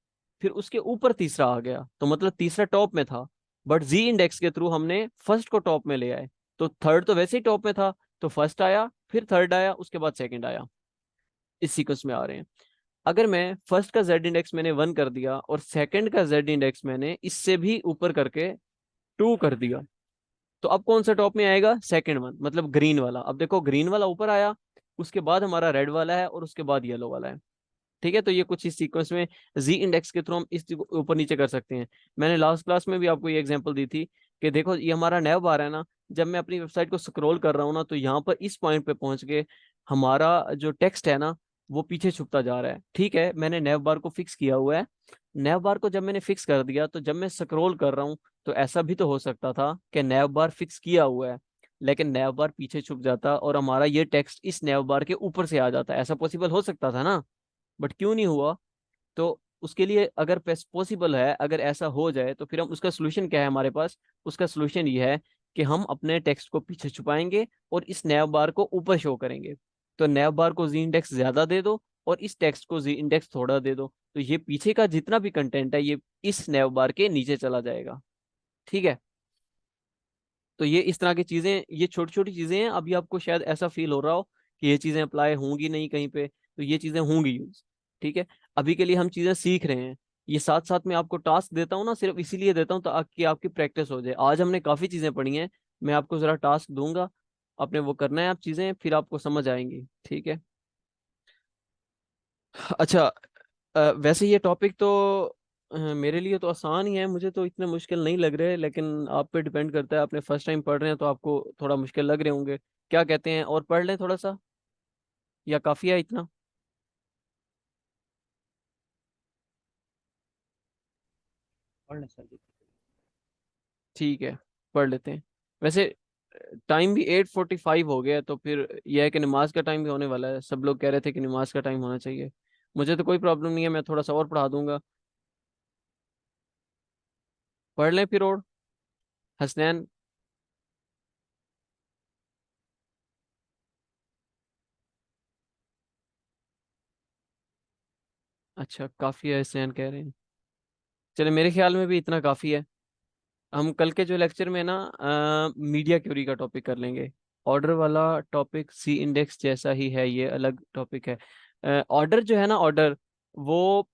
फिर उसके ऊपर तीसरा आ गया, तो मतलब तीसरा टॉप में था, बट जी इंडेक्स के थ्रू हमने फर्स्ट को टॉप में ले आए। तो थर्ड तो वैसे ही टॉप में था, तो फर्स्ट आया, फिर थर्ड आया, उसके बाद सेकंड आया, इस सीक्वेंस में आ रहे हैं। अगर मैं फर्स्ट का जेड इंडेक्स मैंने 1 कर दिया और सेकंड का जेड इंडेक्स मैंने इससे भी ऊपर करके 2 कर दिया, तो अब कौन सा टॉप में आएगा? सेकंड वन, मतलब ग्रीन वाला। अब देखो ग्रीन वाला ऊपर आया, उसके बाद हमारा रेड वाला है, और उसके बाद येलो वाला है। ठीक है, तो ये कुछ इस सीक्वेंस में जी इंडेक्स के थ्रू हम इस ऊपर नीचे कर सकते हैं। मैंने लास्ट क्लास में भी आपको ये एग्जांपल दी थी कि देखो ये हमारा नैव बार है ना, जब मैं अपनी वेबसाइट को स्क्रॉल कर रहा हूँ ना, तो यहाँ पर इस पॉइंट पे पहुंच के हमारा जो टेक्स्ट है ना, वो पीछे छुपता जा रहा है। ठीक है, मैंने नैव बार को फिक्स किया हुआ है। नैव बार को जब मैंने फिक्स कर दिया, तो जब मैं स्क्रॉल कर रहा हूँ, तो ऐसा भी तो हो सकता था कि नैव बार फिक्स किया हुआ है, लेकिन नैव बार पीछे छुप जाता और हमारा ये टेक्स्ट इस नैव बार के ऊपर से आ जाता। ऐसा पॉसिबल हो सकता था ना, बट क्यों नहीं हुआ? तो उसके लिए अगर पॉसिबल है, अगर ऐसा हो जाए, तो फिर हम उसका सोल्यूशन क्या है हमारे पास? उसका सोल्यूशन ये है कि हम अपने टेक्स्ट को पीछे छुपाएंगे और इस नैव बार को ऊपर शो करेंगे। तो नैव बार को जी इंडेक्स ज्यादा दे दो और इस टेक्स्ट को जी इंडेक्स थोड़ा दे दो, तो ये पीछे का जितना भी कंटेंट है, ये इस नैव बार के नीचे चला जाएगा। ठीक है, तो ये इस तरह की चीजें, ये छोटी छोटी चीजें हैं। अभी आपको शायद ऐसा फील हो रहा हो कि ये चीजें अप्लाई होंगी नहीं कहीं पे, तो ये चीजें होंगी यूज। ठीक है, अभी के लिए हम चीजें सीख रहे हैं। ये साथ साथ में आपको टास्क देता हूँ ना, सिर्फ इसीलिए देता हूँ ताकि आपकी प्रैक्टिस हो जाए। आज हमने काफी चीजें पढ़ी हैं, मैं आपको जरा टास्क दूंगा, आपने वो करना है, आप चीजें फिर आपको समझ आएंगी। ठीक है, अच्छा, वैसे ये टॉपिक तो मेरे लिए तो आसान ही है, मुझे तो इतने मुश्किल नहीं लग रहे, लेकिन आप पे डिपेंड करता है। आपने फर्स्ट टाइम पढ़ रहे हैं तो आपको थोड़ा मुश्किल लग रहे होंगे। क्या कहते हैं, और पढ़ लें थोड़ा सा, या काफ़ी है इतना? पढ़ लें सर जी। ठीक है, पढ़ लेते हैं। वैसे टाइम भी 8:45 हो गया है, तो फिर यह है कि नमाज का टाइम भी होने वाला है। सब लोग कह रहे थे कि नमाज का टाइम होना चाहिए। मुझे तो कोई प्रॉब्लम नहीं है, मैं थोड़ा सा और पढ़ा दूंगा। पढ़ लें फिर, और हसनैन? अच्छा, काफ़ी है हसनैन कह रहे हैं। चले, मेरे ख्याल में भी इतना काफ़ी है। हम कल के जो लेक्चर में ना मीडिया क्यूरी का टॉपिक कर लेंगे। ऑर्डर वाला टॉपिक सी इंडेक्स जैसा ही है, ये अलग टॉपिक है। ऑर्डर जो है ना, ऑर्डर वो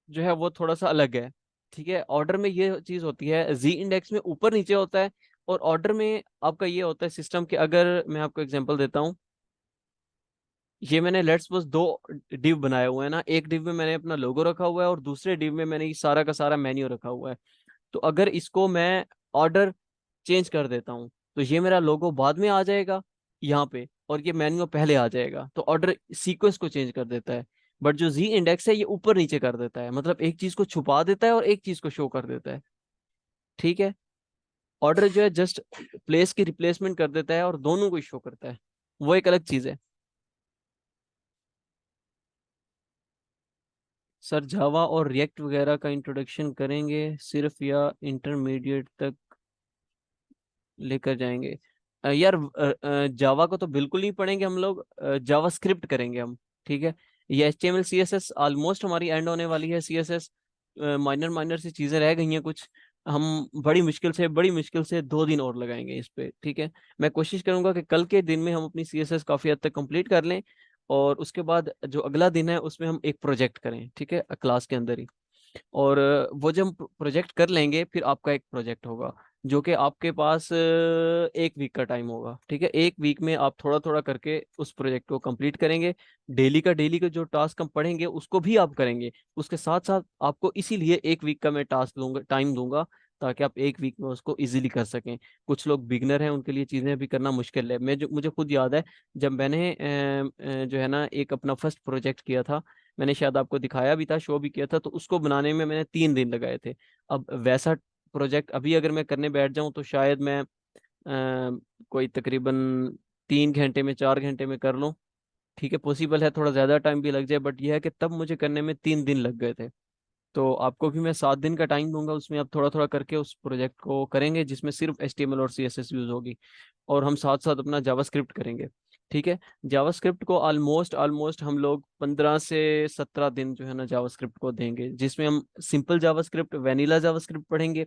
जो है वो थोड़ा सा अलग है। ठीक है, ऑर्डर में ये चीज़ होती है, जी इंडेक्स में ऊपर नीचे होता है, और ऑर्डर में आपका ये होता है सिस्टम के। अगर मैं आपको एग्जांपल देता हूँ, ये मैंने लेट्स सपोज 2 डिव बनाए हुए हैं ना, एक डिव में मैंने अपना लोगो रखा हुआ है और दूसरे डिव में मैंने ये सारा का सारा मेन्यू रखा हुआ है। तो अगर इसको मैं ऑर्डर चेंज कर देता हूँ, तो ये मेरा लोगो बाद में आ जाएगा यहाँ पे, और ये मेन्यू पहले आ जाएगा। तो ऑर्डर सीक्वेंस को चेंज कर देता है, बट जो जी इंडेक्स है ये ऊपर नीचे कर देता है, मतलब एक चीज को छुपा देता है और एक चीज को शो कर देता है। ठीक है, ऑर्डर जो है जस्ट प्लेस की रिप्लेसमेंट कर देता है और दोनों को शो करता है, वो एक अलग चीज है। सर जावा और रिएक्ट वगैरह का इंट्रोडक्शन करेंगे सिर्फ, या इंटरमीडिएट तक लेकर जाएंगे? यार जावा को तो बिल्कुल नहीं पढ़ेंगे हम लोग, जावा स्क्रिप्ट करेंगे हम। ठीक है, ये HTML CSS ऑलमोस्ट हमारी एंड होने वाली है। CSS माइनर माइनर सी चीज़ें रह गई हैं कुछ, हम बड़ी मुश्किल से 2 दिन और लगाएंगे इस पे। ठीक है, मैं कोशिश करूंगा कि कल के दिन में हम अपनी CSS काफ़ी हद तक कंप्लीट कर लें, और उसके बाद जो अगला दिन है उसमें हम एक प्रोजेक्ट करें। ठीक है, क्लास के अंदर ही। और वो जब हम प्रोजेक्ट कर लेंगे फिर आपका एक प्रोजेक्ट होगा जो कि आपके पास 1 वीक का टाइम होगा। ठीक है, 1 वीक में आप थोड़ा थोड़ा करके उस प्रोजेक्ट को कंप्लीट करेंगे। डेली का जो टास्क हम पढ़ेंगे उसको भी आप करेंगे। उसके साथ साथ आपको इसीलिए 1 वीक का मैं टास्क दूंगा, टाइम दूंगा, ताकि आप 1 वीक में उसको इजीली कर सकें। कुछ लोग बिगनर हैं, उनके लिए चीज़ें भी करना मुश्किल है। मुझे खुद याद है जब मैंने जो है ना एक अपना फर्स्ट प्रोजेक्ट किया था, मैंने शायद आपको दिखाया भी था, शो भी किया था, तो उसको बनाने में मैंने 3 दिन लगाए थे। अब वैसा प्रोजेक्ट अभी अगर मैं करने बैठ जाऊं तो शायद मैं कोई तकरीबन 3 घंटे में 4 घंटे में कर लूं। ठीक है, पॉसिबल है थोड़ा ज़्यादा टाइम भी लग जाए, बट यह है कि तब मुझे करने में 3 दिन लग गए थे। तो आपको भी मैं 7 दिन का टाइम दूंगा, उसमें आप थोड़ा थोड़ा करके उस प्रोजेक्ट को करेंगे जिसमें सिर्फ HTML और CSS यूज होगी। और हम साथ साथ अपना जावास्क्रिप्ट करेंगे। ठीक है, जावास्क्रिप्ट को ऑलमोस्ट ऑलमोस्ट हम लोग 15 से 17 दिन जो है ना जावास्क्रिप्ट को देंगे, जिसमें हम सिंपल जावास्क्रिप्ट, वैनिला जावास्क्रिप्ट पढ़ेंगे।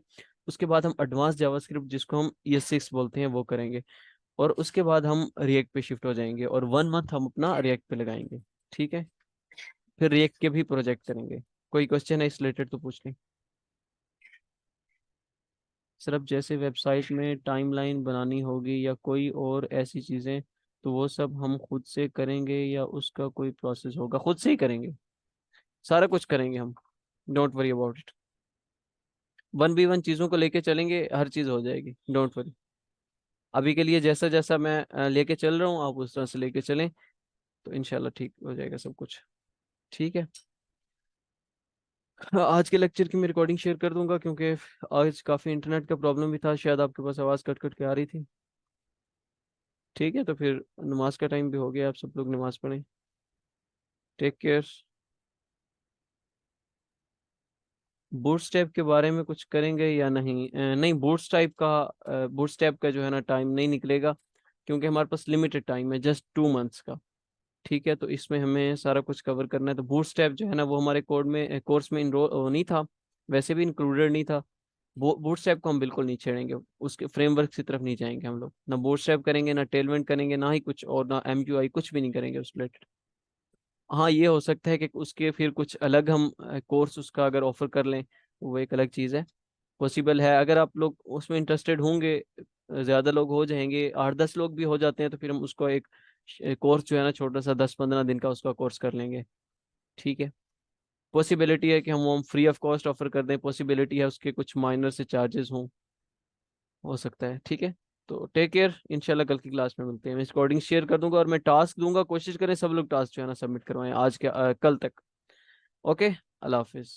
उसके बाद हम एडवांस जावास्क्रिप्ट, जिसको हम ES6 बोलते हैं, वो करेंगे। और उसके बाद हम रिएक्ट पे शिफ्ट हो जाएंगे और 1 मंथ हम अपना रिएक्ट पे लगाएंगे। ठीक है, फिर रिएक्ट के भी प्रोजेक्ट करेंगे। कोई क्वेश्चन है इस रिलेटेड तो पूछ लें। सिर्फ जैसे वेबसाइट में टाइमलाइन बनानी होगी या कोई और ऐसी चीज़ें, तो वो सब हम खुद से करेंगे या उसका कोई प्रोसेस होगा? खुद से ही करेंगे, सारा कुछ करेंगे हम। Don't worry about it. 1v1 चीज़ों को लेके चलेंगे, हर चीज़ हो जाएगी, डोंट वरी। अभी के लिए जैसा जैसा मैं लेके चल रहा हूँ आप उस तरह से लेके चलें, तो इंशाल्लाह ठीक हो जाएगा सब कुछ। ठीक है, आज के लेक्चर की मैं रिकॉर्डिंग शेयर कर दूंगा, क्योंकि आज काफ़ी इंटरनेट का प्रॉब्लम भी था, शायद आपके पास आवाज़ कट कट के आ रही थी। ठीक है, तो फिर नमाज का टाइम भी हो गया, आप सब लोग नमाज पढ़ें। Take care. बूटस्ट्रैप के बारे में कुछ करेंगे या नहीं? नहीं, बूटस्ट्रैप का जो है ना टाइम नहीं निकलेगा, क्योंकि हमारे पास लिमिटेड टाइम है, जस्ट 2 मंथ्स का। ठीक है, तो इसमें हमें सारा कुछ कवर करना है। तो बूटस्ट्रैप जो है ना वो हमारे कोर्स में इनरोल नहीं था, वैसे भी इंक्लूडेड नहीं था। बूटस्ट्रैप को हम बिल्कुल नहीं छेड़ेंगे, उसके फ्रेमवर्क की तरफ नहीं जाएंगे हम लोग। ना बूटस्ट्रैप करेंगे, ना टेलमेंट करेंगे, ना ही कुछ और, ना MQI, कुछ भी नहीं करेंगे उस रिलेटेड। हाँ, ये हो सकता है कि उसके फिर कुछ अलग हम कोर्स उसका अगर ऑफर कर लें, वो एक अलग चीज़ है। पॉसिबल है, अगर आप लोग उसमें इंटरेस्टेड होंगे, ज़्यादा लोग हो जाएंगे, 8-10 लोग भी हो जाते हैं, तो फिर हम उसको एक कोर्स जो है ना छोटा सा 10-15 दिन का उसका कोर्स कर लेंगे। ठीक है, पॉसिबिलिटी है कि हम फ्री ऑफ कॉस्ट ऑफर कर दें, पॉसिबिलिटी है उसके कुछ माइनर से चार्जेस हों, हो सकता है। ठीक है, तो टेक केयर, इंशाल्लाह कल की क्लास में मिलते हैं। मैं रिकॉर्डिंग शेयर कर दूंगा और मैं टास्क दूंगा, कोशिश करें सब लोग टास्क जो है ना सबमिट करवाएं आज के कल तक। ओके, अल्लाह हाफिज़।